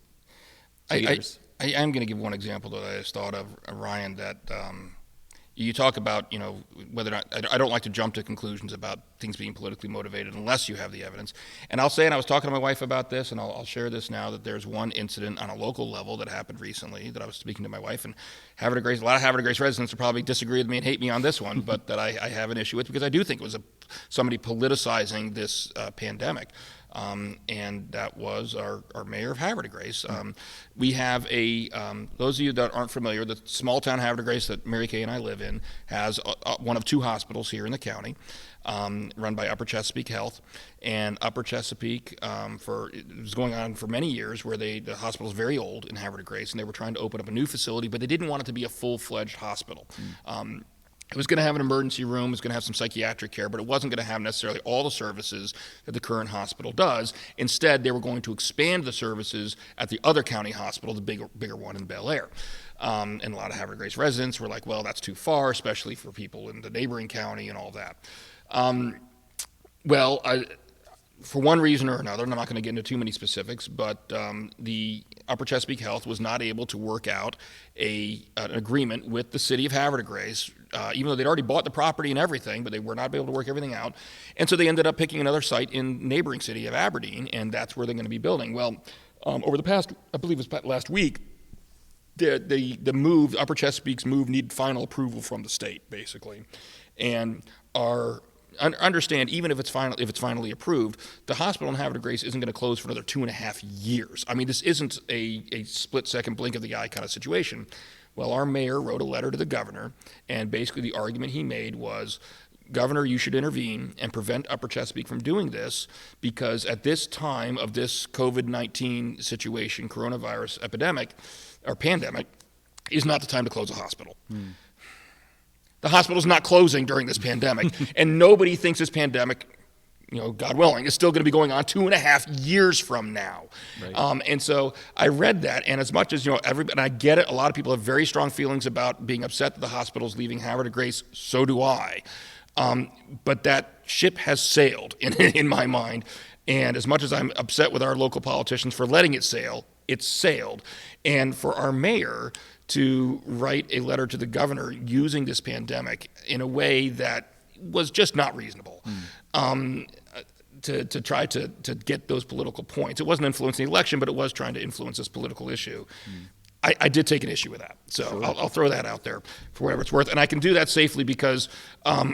leaders. I am going to give one example that I just thought of, Ryan, that you talk about, whether or not, I don't like to jump to conclusions about things being politically motivated unless you have the evidence. And I'll say, and I was talking to my wife about this, and I'll share this now, that there's one incident on a local level that happened recently that I was speaking to my wife, and a lot of Havre de Grace residents will probably disagree with me and hate me on this one, but that I have an issue with, because I do think it was somebody politicizing this pandemic. And that was our mayor of Havre de Grace. We have those of you that aren't familiar, the small town Havre de Grace that Mary Kay and I live in has one of two hospitals here in the county, run by Upper Chesapeake Health. And Upper Chesapeake, it was going on for many years, where the hospital is very old in Havre de Grace, and they were trying to open up a new facility, but they didn't want it to be a full-fledged hospital. It was going to have an emergency room, it was going to have some psychiatric care, but it wasn't going to have necessarily all the services that the current hospital does. Instead, they were going to expand the services at the other county hospital, the bigger one in Bel Air. And a lot of Havre de Grace residents were like, well, that's too far, especially for people in the neighboring county and all that. For one reason or another, and I'm not going to get into too many specifics, but the Upper Chesapeake Health was not able to work out an agreement with the city of Havre de Grace, even though they'd already bought the property and everything, but they were not able to work everything out. And so they ended up picking another site in neighboring city of Aberdeen, and that's where they're going to be building. Well, over the past, I believe it was last week, the Upper Chesapeake's move needed final approval from the state, basically. And our understand, even if it's finally approved, the hospital in Havre de Grace isn't going to close for another 2.5 years. I mean, this isn't a split-second blink of the eye kind of situation. Well, our mayor wrote a letter to the governor, and basically the argument he made was, Governor, you should intervene and prevent Upper Chesapeake from doing this, because at this time of this COVID-19 situation, coronavirus epidemic or pandemic, is not the time to close a hospital. The hospital's not closing during this pandemic, and nobody thinks this pandemic, God willing, is still going to be going on 2.5 years from now. Right. And so I read that, and as much as, and I get it, a lot of people have very strong feelings about being upset that the hospital's leaving Havre de Grace, so do I. But that ship has sailed in my mind, and as much as I'm upset with our local politicians for letting it sail, it's sailed. And for our mayor to write a letter to the governor using this pandemic in a way that was just not reasonable, to try to get those political points. It wasn't influencing the election, but it was trying to influence this political issue. I did take an issue with that. So sure. I'll throw that out there for whatever it's worth. And I can do that safely because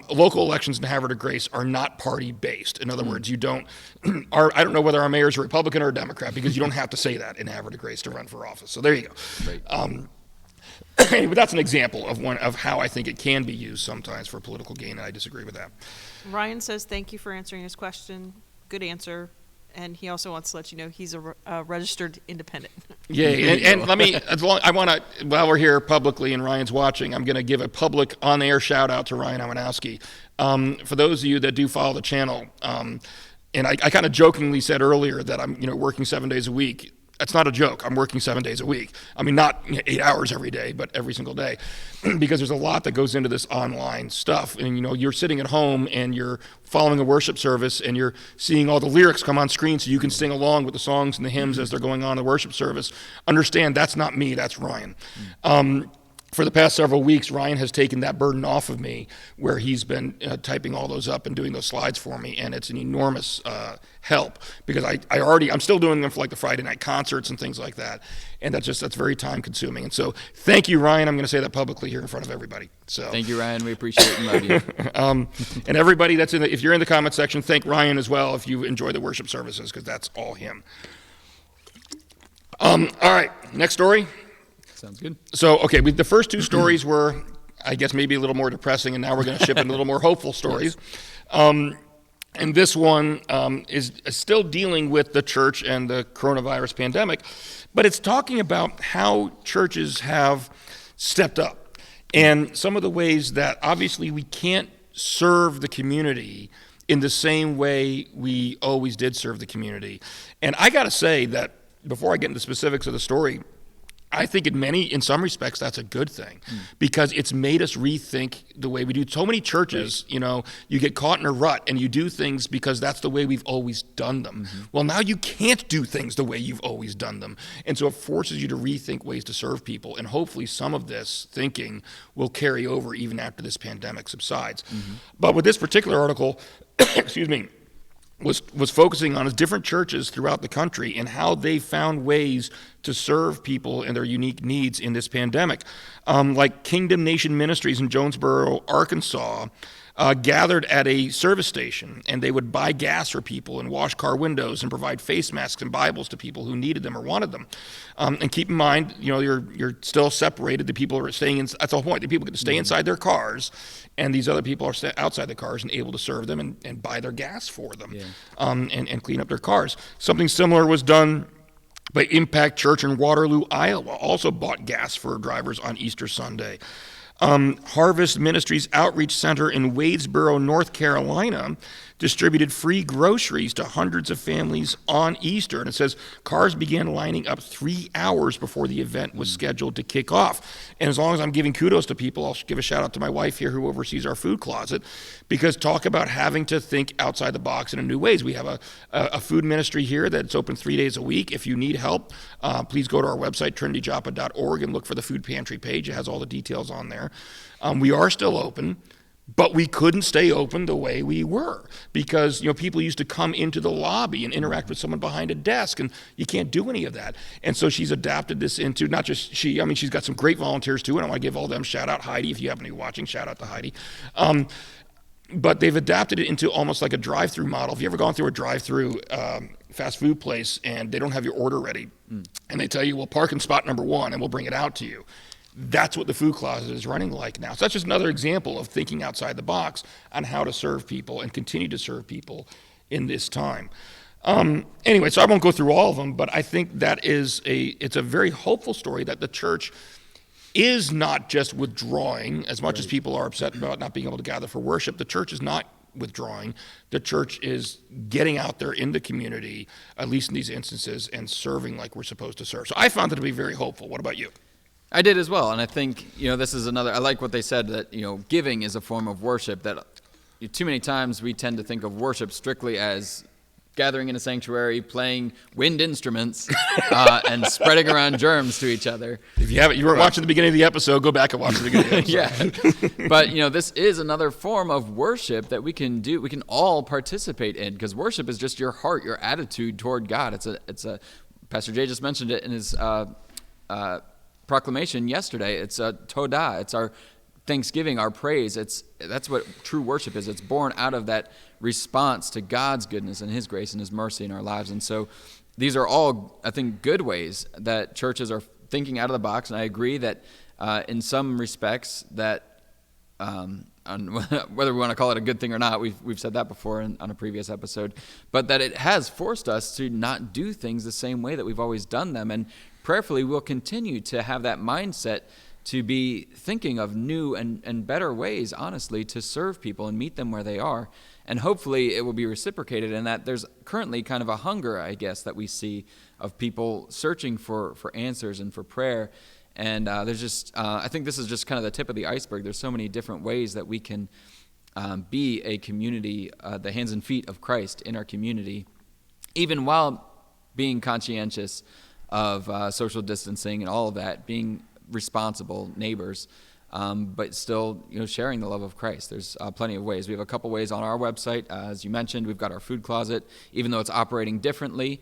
local elections in Havre de Grace are not party-based. In other words, I don't know whether our mayor's a Republican or a Democrat, because you don't have to say that in Havre de Grace to run for office. So there you go. Right. But that's an example of how I think it can be used sometimes for political gain, and I disagree with that. Ryan says thank you for answering his question. Good answer. And he also wants to let you know he's a registered independent. Yay. And let me, while we're here publicly and Ryan's watching, I'm going to give a public on-air shout-out to Ryan Awanowski. For those of you that do follow the channel, and I kind of jokingly said earlier that I'm working 7 days a week. That's not a joke. I'm working 7 days a week. I mean, not 8 hours every day, but every single day, because there's a lot that goes into this online stuff. And, you're sitting at home and you're following a worship service and you're seeing all the lyrics come on screen so you can sing along with the songs and the hymns as they're going on in the worship service. Understand, that's not me, that's Ryan. For the past several weeks, Ryan has taken that burden off of me, where he's been typing all those up and doing those slides for me, and it's an enormous help, because I'm still doing them for like the Friday night concerts and things like that, and that's very time consuming. And so thank you, Ryan. I'm going to say that publicly here in front of everybody. So thank you, Ryan. We appreciate it and love you. And everybody that's if you're in the comment section, thank Ryan as well if you enjoy the worship services, because that's all him. All right, next story. Sounds good. So, okay, the first two stories were, I guess, maybe a little more depressing, and now we're going to ship in a little more hopeful stories. And this one is still dealing with the church and the coronavirus pandemic, but it's talking about how churches have stepped up and some of the ways that obviously we can't serve the community in the same way we always did serve the community. And I got to say that before I get into the specifics of the story, I think in some respects, that's a good thing, because it's made us rethink the way we do. So many churches, you get caught in a rut and you do things because that's the way we've always done them. Well, now you can't do things the way you've always done them. And so it forces you to rethink ways to serve people. And hopefully some of this thinking will carry over even after this pandemic subsides. But with this particular article, excuse me, was focusing on different churches throughout the country and how they found ways to serve people and their unique needs in this pandemic. Like Kingdom Nation Ministries in Jonesboro, Arkansas, gathered at a service station, and they would buy gas for people and wash car windows and provide face masks and Bibles to people who needed them or wanted them. And keep in mind, you're still separated. The people are staying in. That's the whole point. The people get to stay inside their cars, and these other people are outside the cars and able to serve them and buy their gas for them, and clean up their cars. Something similar was done by Impact Church in Waterloo, Iowa. Also bought gas for drivers on Easter Sunday. Harvest Ministries Outreach Center in Wadesboro, North Carolina, distributed free groceries to hundreds of families on Easter. And it says cars began lining up 3 hours before the event was scheduled to kick off. And as long as I'm giving kudos to people, I'll give a shout out to my wife here who oversees our food closet, because talk about having to think outside the box in new ways. We have a food ministry here that's open 3 days a week. If you need help, please go to our website, trinityjoppa.org, and look for the food pantry page. It has all the details on there. We are still open, but we couldn't stay open the way we were, because people used to come into the lobby and interact with someone behind a desk, and you can't do any of that. And so she's adapted this into, not just she's got some great volunteers too, and I want to give all them shout out. Heidi, if you happen to be watching, shout out to Heidi. but they've adapted it into almost like a drive-through model. Have you ever gone through a drive-through fast food place and they don't have your order ready, and they tell you, well, park in spot number 1 and we'll bring it out to you? That's what the food closet is running like now. So that's just another example of thinking outside the box on how to serve people and continue to serve people in this time. Anyway, so I won't go through all of them, but I think that it's a very hopeful story that the church is not just withdrawing. As much as people are upset about not being able to gather for worship, the church is not withdrawing. The church is getting out there in the community, at least in these instances, and serving like we're supposed to serve. So I found it to be very hopeful. What about you? I did as well, and I think this is another. I like what they said, that giving is a form of worship. That too many times we tend to think of worship strictly as gathering in a sanctuary, playing wind instruments, and spreading around germs to each other. If you weren't watching the beginning of the episode, go back and watch the beginning of the episode. Yeah, but this is another form of worship that we can do. We can all participate in, because worship is just your heart, your attitude toward God. It's a. Pastor Jay just mentioned it in his proclamation yesterday. It's a todah. It's our thanksgiving, our praise. That's what true worship is. It's born out of that response to God's goodness and His grace and His mercy in our lives. And so these are all, I think, good ways that churches are thinking out of the box. And I agree that in some respects that whether we want to call it a good thing or not, we've said that before on a previous episode, but that it has forced us to not do things the same way that we've always done them. And prayerfully, we'll continue to have that mindset to be thinking of new and better ways, honestly, to serve people and meet them where they are. And hopefully it will be reciprocated in that there's currently kind of a hunger, I guess, that we see of people searching for answers and for prayer. And there's just, I think this is just kind of the tip of the iceberg. There's so many different ways that we can be a community, the hands and feet of Christ in our community, even while being conscientious of social distancing and all of that, being responsible neighbors, but still, sharing the love of Christ. There's plenty of ways. We have a couple ways on our website. As you mentioned, we've got our food closet. Even though it's operating differently,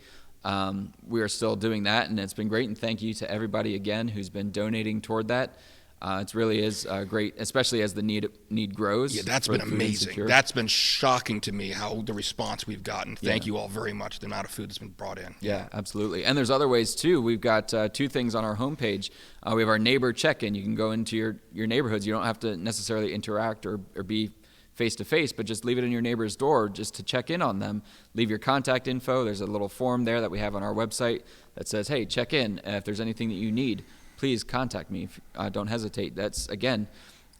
we are still doing that, and it's been great. And thank you to everybody again who's been donating toward that. It really is great, especially as the need grows. Yeah, that's been amazing. That's been shocking to me, how the response we've gotten. Thank you all very much, the amount of food that's been brought in. Yeah, absolutely. And there's other ways too. We've got two things on our homepage. We have our neighbor check-in. You can go into your neighborhoods. You don't have to necessarily interact or be face-to-face, but just leave it in your neighbor's door just to check in on them. Leave your contact info. There's a little form there that we have on our website that says, hey, check in if there's anything that you need. Please contact me. Don't hesitate. That's, again,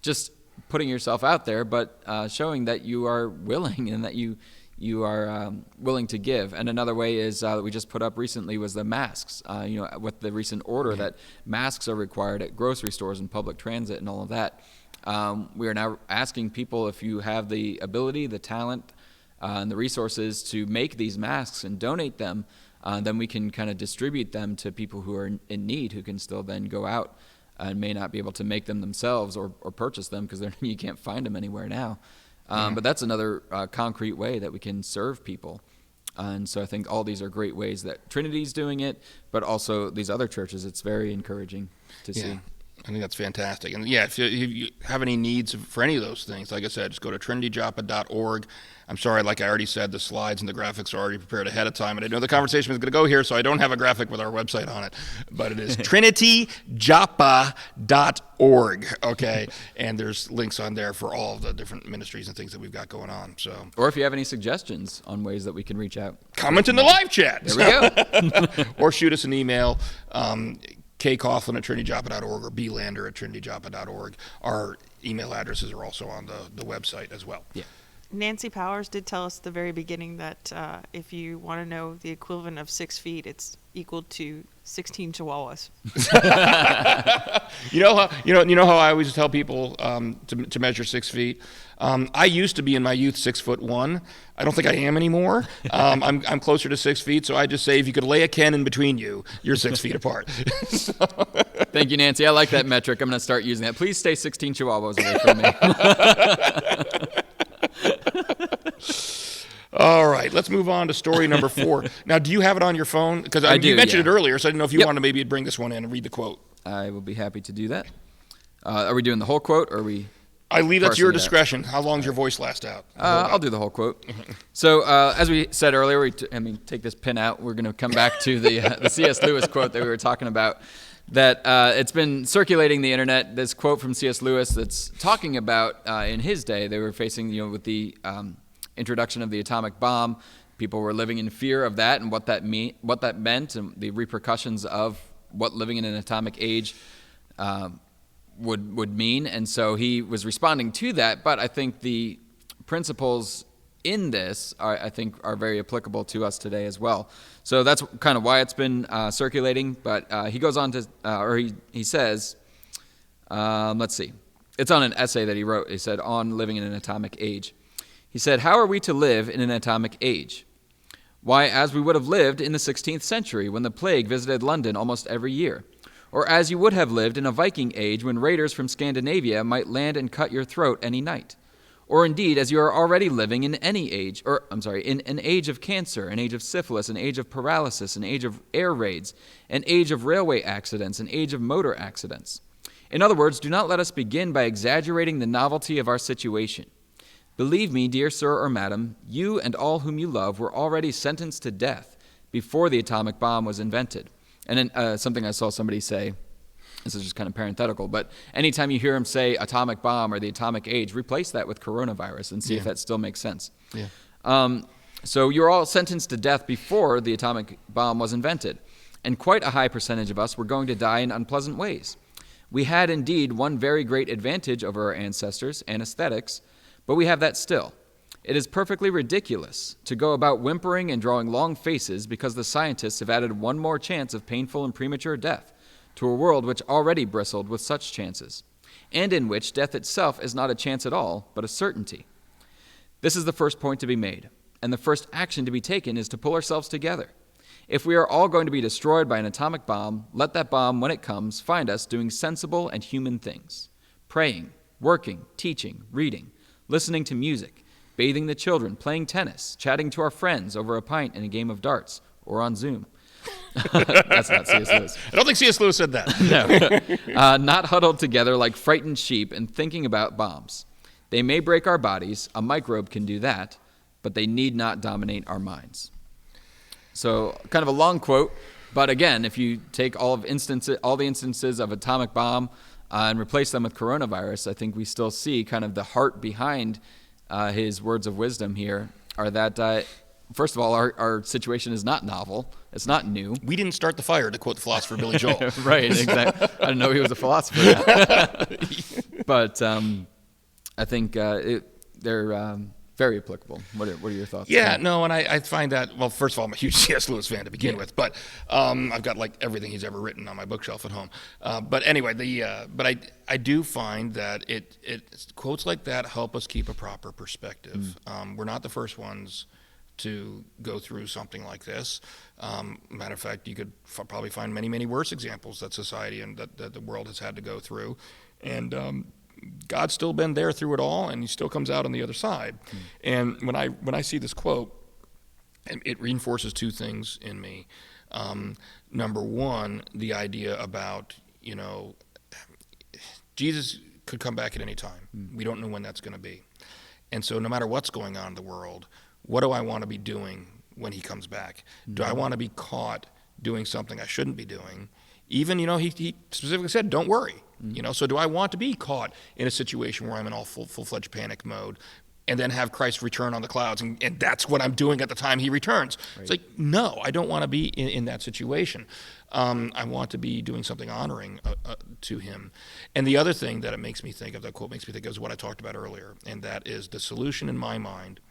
just putting yourself out there, but showing that you are willing and that you are willing to give. And another way is that we just put up recently was the masks. With the recent order that masks are required at grocery stores and public transit and all of that. We are now asking people, if you have the ability, the talent, and the resources to make these masks and donate them, then we can kind of distribute them to people who are in need, who can still then go out and may not be able to make them themselves or purchase them because you can't find them anywhere now. But that's another concrete way that we can serve people. And so I think all these are great ways that Trinity's doing it, but also these other churches. It's very encouraging to see. I think that's fantastic. And if you have any needs for any of those things, like I said, just go to trinityjoppa.org. I'm sorry, like I already said, the slides and the graphics are already prepared ahead of time, and I know the conversation was going to go here, so I don't have a graphic with our website on it, but it is trinityjoppa.org, okay? And there's links on there for all of the different ministries and things that we've got going on. So, or if you have any suggestions on ways that we can reach out, comment in the live chat. There we go. Or shoot us an email. kcoughlin@trinityjoppa.org or blander@trinityjoppa.org. Our email addresses are also on the website as well. Yeah. Nancy Powers did tell us at the very beginning that if you want to know the equivalent of 6 feet, it's equal to 16 chihuahuas. You know how I always tell people to measure 6 feet. I used to be in my youth 6'1". I don't think I am anymore. I'm closer to 6 feet, so I just say if you could lay a Ken in between you, you're 6 feet apart. So. Thank you, Nancy. I like that metric. I'm going to start using that. Please stay 16 chihuahuas away from me. All right, let's move on to story number 4. Now, do you have it on your phone? Because you mentioned it earlier, so I didn't know if you wanted to maybe bring this one in and read the quote. I will be happy to do that. Are we doing the whole quote, or are we? I leave that to your parsing it out. discretion. How long does your voice last out? I'll do the whole quote. So, as we said earlier, take this pin out. We're going to come back to the C.S. Lewis quote that we were talking about. That it's been circulating the internet. This quote from C.S. Lewis that's talking about in his day they were facing, with the introduction of the atomic bomb. People were living in fear of that and what that meant, and the repercussions of what living in an atomic age would mean. And so he was responding to that, but I think the principles in this are very applicable to us today as well. So that's kind of why it's been circulating. But he goes on to, he says, let's see. It's on an essay that he wrote. He said, on living in an atomic age. He said, how are we to live in an atomic age? Why, as we would have lived in the 16th century when the plague visited London almost every year. Or as you would have lived in a Viking age when raiders from Scandinavia might land and cut your throat any night. Or indeed, as you are already living in any age, in an age of cancer, an age of syphilis, an age of paralysis, an age of air raids, an age of railway accidents, an age of motor accidents. In other words, do not let us begin by exaggerating the novelty of our situation. Believe me, dear sir or madam, you and all whom you love were already sentenced to death before the atomic bomb was invented. And then something I saw somebody say, this is just kind of parenthetical, but anytime you hear him say atomic bomb or the atomic age, replace that with coronavirus and see if that still makes sense. Yeah. So you're all sentenced to death before the atomic bomb was invented, and quite a high percentage of us were going to die in unpleasant ways. We had indeed one very great advantage over our ancestors, anesthetics, but we have that still. It is perfectly ridiculous to go about whimpering and drawing long faces because the scientists have added one more chance of painful and premature death to a world which already bristled with such chances, and in which death itself is not a chance at all, but a certainty. This is the first point to be made, and the first action to be taken is to pull ourselves together. If we are all going to be destroyed by an atomic bomb, let that bomb, when it comes, find us doing sensible and human things, praying, working, teaching, reading, listening to music, bathing the children, playing tennis, chatting to our friends over a pint and a game of darts, or on Zoom. That's not C.S. Lewis. I don't think C.S. Lewis said that. No. Not huddled together like frightened sheep and thinking about bombs. They may break our bodies, a microbe can do that, but they need not dominate our minds. So kind of a long quote, but again, if you take all the instances of atomic bomb and replace them with coronavirus, I think we still see kind of the heart behind his words of wisdom here are that, first of all, our situation is not novel. It's not new. We didn't start the fire, to quote the philosopher Billy Joel. Right, exactly. I didn't know he was a philosopher. But I think they're very applicable. What are your thoughts? Yeah, no, and I find that, well, first of all, I'm a huge C.S. Lewis fan to begin with, but I've got like everything he's ever written on my bookshelf at home. But anyway, but I do find that it quotes like that help us keep a proper perspective. We're not the first ones to go through something like this. Matter of fact, you could probably find many, many worse examples that society and that the world has had to go through. And God's still been there through it all, and he still comes out on the other side. And when I see this quote, it reinforces two things in me. Number one, the idea about, Jesus could come back at any time. We don't know when that's going to be. And so no matter what's going on in the world, what do I want to be doing when he comes back? Do I want to be caught doing something I shouldn't be doing? Even, he specifically said, don't worry. So do I want to be caught in a situation where I'm in all full-fledged panic mode and then have Christ return on the clouds and that's what I'm doing at the time he returns? Right. It's like, no, I don't want to be in that situation. I want to be doing something honoring to him. And the other thing that that quote makes me think of is what I talked about earlier, and that is the solution in my mind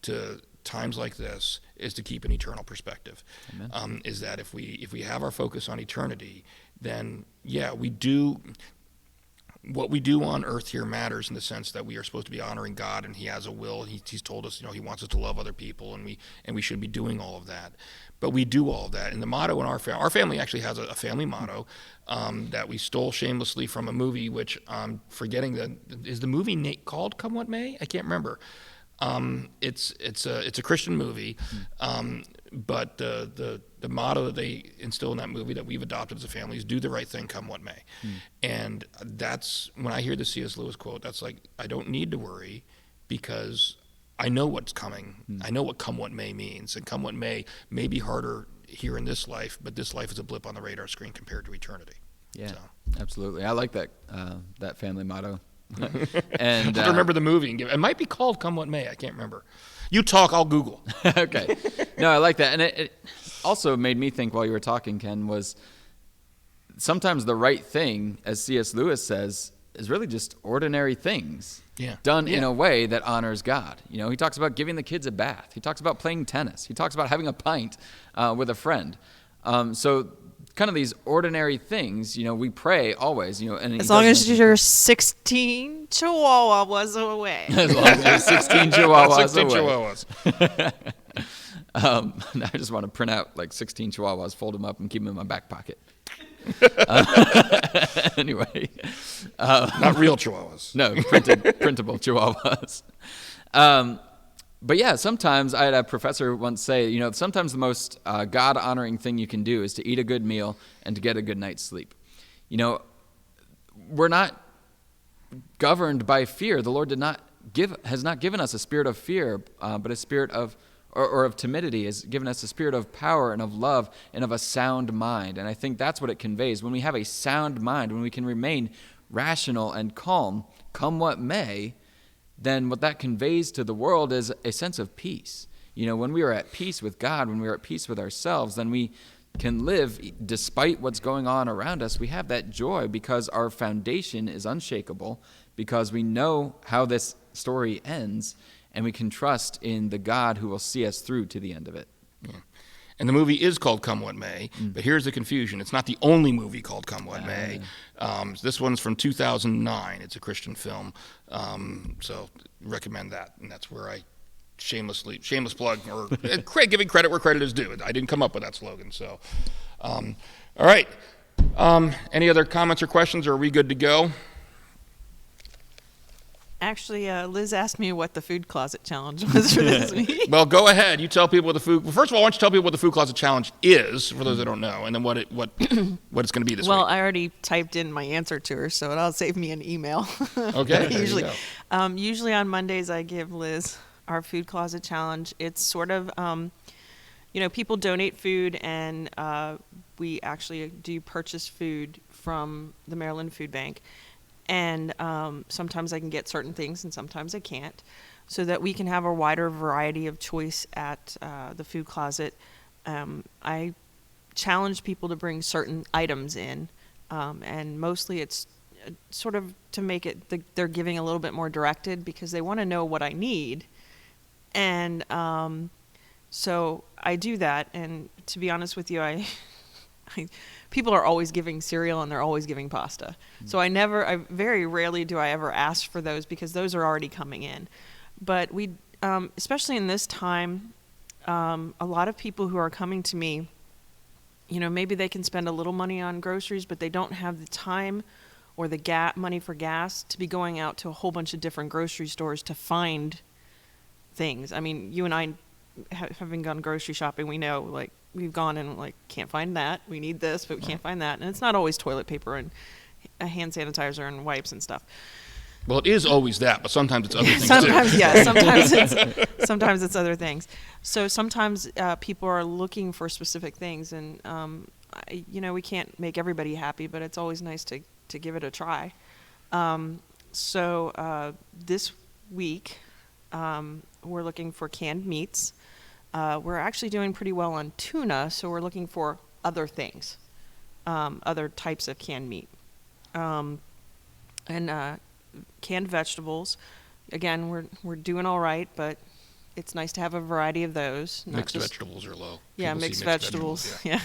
to times like this is to keep an eternal perspective. Is that if we have our focus on eternity, then we do. What we do on earth here matters in the sense that we are supposed to be honoring God, and he has a will. He's told us, he wants us to love other people, and we should be doing all of that. But we do all of that. And the motto in our family actually has a family motto that we stole shamelessly from a movie, which I'm forgetting is the movie called Come What May? I can't remember. It's a Christian movie, But the motto that they instill in that movie that we've adopted as a family is do the right thing, come what may. And that's, when I hear the C.S. Lewis quote, that's like, I don't need to worry because I know what's coming. I know what come what may means. And come what may be harder here in this life, but this life is a blip on the radar screen compared to eternity. Yeah, So. absolutely. I like that family motto. And I have to remember the movie. And it might be called Come What May. I can't remember. You talk, I'll Google. Okay. No, I like that. And it also made me think while you were talking, Ken, was sometimes the right thing, as C.S. Lewis says, is really just ordinary things done in a way that honors God. You know, he talks about giving the kids a bath. He talks about playing tennis. He talks about having a pint with a friend. So kind of these ordinary things, you know, we pray always, you know. And as long as you're 16 chihuahuas away. As long as you're 16 chihuahuas 16 away. chihuahuas. I just want to print out like 16 chihuahuas, fold them up, and keep them in my back pocket. Anyway. Not real chihuahuas. No, printable chihuahuas. But yeah, sometimes I had a professor once say, you know, sometimes the most God-honoring thing you can do is to eat a good meal and to get a good night's sleep. You know, we're not governed by fear. The Lord has not given us a spirit of fear, but a spirit of or of timidity. Has given us a spirit of power and of love and of a sound mind. And I think that's what it conveys. When we have a sound mind, when we can remain rational and calm, come what may, then what that conveys to the world is a sense of peace. You know, when we are at peace with God, when we are at peace with ourselves, then we can live despite what's going on around us. We have that joy because our foundation is unshakable, because we know how this story ends, and we can trust in the God who will see us through to the end of it. Yeah. And the movie is called Come What May, but here's the confusion. It's not the only movie called Come What May. This one's from 2009. It's a Christian film. So recommend that. And that's where I shameless plug, or giving credit where credit is due. I didn't come up with that slogan. So, all right. Any other comments or questions, or are we good to go? Actually, Liz asked me what the food closet challenge was for this week. Well, go ahead. You tell people what the food. Well, first of all, why don't you tell people what the food closet challenge is, for those that don't know, and then what it's going to be this week. Well, I already typed in my answer to her, so it'll save me an email. Okay. Usually on Mondays, I give Liz our food closet challenge. It's sort of, people donate food, and we actually do purchase food from the Maryland Food Bank. And sometimes I can get certain things and sometimes I can't, so that we can have a wider variety of choice at the food closet. I challenge people to bring certain items in, and mostly it's sort of to make it, they're giving a little bit more directed, because they want to know what I need. And so I do that, and to be honest with you, people are always giving cereal and they're always giving pasta. So I very rarely do I ever ask for those, because those are already coming in. But we, especially in this time, a lot of people who are coming to me, maybe they can spend a little money on groceries, but they don't have the time or the money for gas to be going out to a whole bunch of different grocery stores to find things. I mean, you and I, having gone grocery shopping, we know, like, we've gone and, like, can't find that. We need this, but we can't find that. And it's not always toilet paper and hand sanitizer and wipes and stuff. Well, it is always that, but sometimes it's other things sometimes, too. Yeah, sometimes it's other things. So sometimes people are looking for specific things, and we can't make everybody happy, but it's always nice to give it a try. So this week we're looking for canned meats. We're actually doing pretty well on tuna, so we're looking for other things, other types of canned meat. And canned vegetables. Again, we're doing all right, but it's nice to have a variety of those. Mixed vegetables are low. Yeah, People mixed see vegetables. Yeah.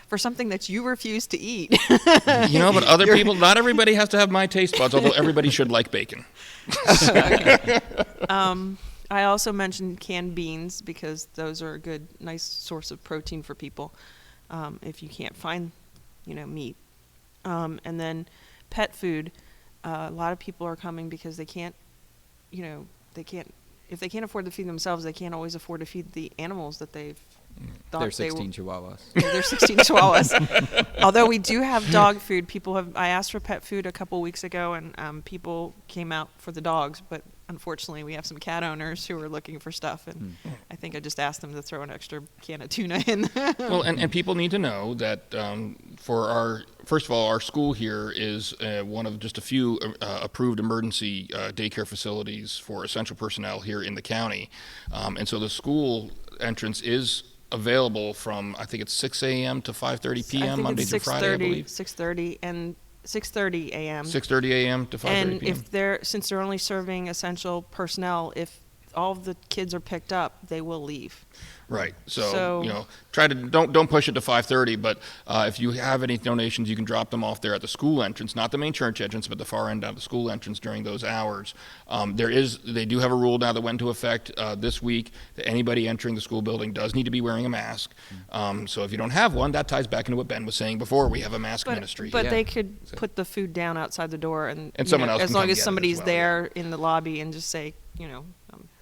For something that you refuse to eat. But other people, not everybody has to have my taste buds, although everybody should like bacon. Okay. I also mentioned canned beans, because those are a good, nice source of protein for people if you can't find, meat. And then pet food. A lot of people are coming because they can't if they can't afford to feed themselves, they can't always afford to feed the animals that they've thought They're they 16 chihuahuas. They're 16 chihuahuas. Although we do have dog food. I asked for pet food a couple weeks ago, and people came out for the dogs, but unfortunately we have some cat owners who are looking for stuff, and I think I just asked them to throw an extra can of tuna in. Well, and people need to know that first of all, our school here is one of just a few approved emergency daycare facilities for essential personnel here in the county. And so the school entrance is available from, I think it's 6 a.m. to 5:30 p.m. Monday through Friday, I believe. 6:30 and 6:30 a.m. 6:30 a.m. to 5:30 And p.m. since they're only serving essential personnel, if all of the kids are picked up, they will leave. Right. So try to don't push it to 5:30. But if you have any donations, you can drop them off there at the school entrance, not the main church entrance, but the far end of the school entrance during those hours. They do have a rule now that went into effect this week that anybody entering the school building does need to be wearing a mask. So if you don't have one, that ties back into what Ben was saying before. We have a mask ministry. But they could put the food down outside the door, and someone else as can long come as get it somebody's as well, there in the lobby and just say,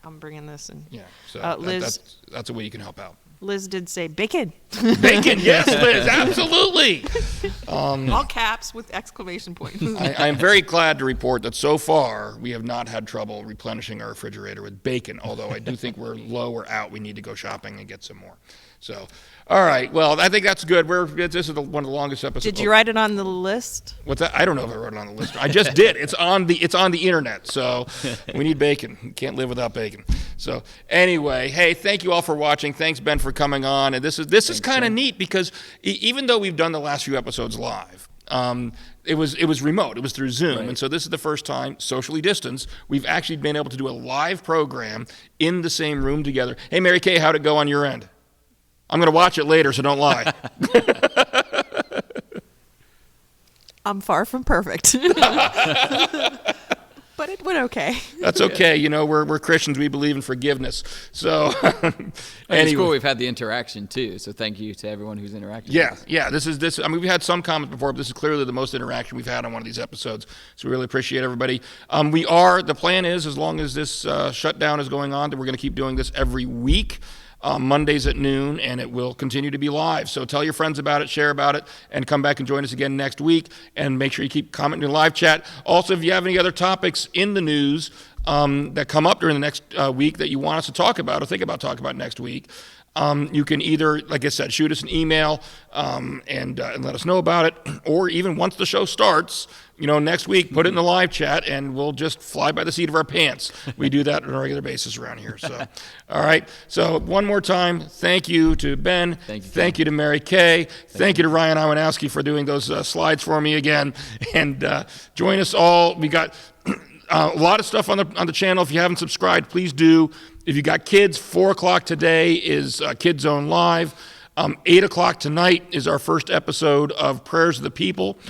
I'm bringing this. And yeah. So Liz, that's a way you can help out. Liz did say bacon. Bacon, yes, Liz, absolutely. All caps with exclamation points. I am very glad to report that so far we have not had trouble replenishing our refrigerator with bacon, although I do think we're low or out. We need to go shopping and get some more. So, all right. Well, I think that's good. This is one of the longest episodes. Did you write it on the list? What's that? I don't know if I wrote it on the list. I just did. It's on the internet. So we need bacon. You can't live without bacon. So anyway, hey, thank you all for watching. Thanks, Ben, for coming on. And this is kind of neat because even though we've done the last few episodes live, it was remote. It was through Zoom. Right. And so this is the first time, socially distanced, we've actually been able to do a live program in the same room together. Hey, Mary Kay, how'd it go on your end? I'm going to watch it later, so don't lie. I'm far from perfect. But it went okay. That's okay. We're Christians. We believe in forgiveness. So anyway. It's cool we've had the interaction too. So thank you to everyone who's interacted. Yeah. This. I mean, we've had some comments before, but this is clearly the most interaction we've had on one of these episodes. So we really appreciate everybody. The plan is, as long as this shutdown is going on, that we're going to keep doing this every week. Mondays at noon, and it will continue to be live. So tell your friends about it, share about it, and come back and join us again next week. And make sure you keep commenting in the live chat. Also, if you have any other topics in the news that come up during the next week that you want us to talk about or think about talking about next week, you can either, like I said, shoot us an email and let us know about it, or even once the show starts, next week, put it in the live chat, and we'll just fly by the seat of our pants. We do that on a regular basis around here. So, all right. So one more time, thank you to Ben. Thank you to Mary Kay. Thank you to Ryan Iwanowski for doing those slides for me again. And join us all. We got a lot of stuff on the channel. If you haven't subscribed, please do. If you got kids, 4 o'clock today is Kid Zone Live. 8 o'clock tonight is our first episode of Prayers of the People.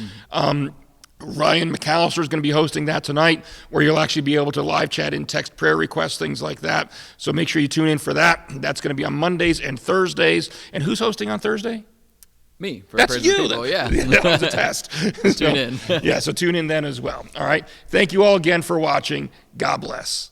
Ryan McAllister is going to be hosting that tonight, where you'll actually be able to live chat in, text prayer requests, things like that. So make sure you tune in for that. That's going to be on Mondays and Thursdays. And who's hosting on Thursday? Me. That's you. That was a test. Tune in. So tune in then as well. All right. Thank you all again for watching. God bless.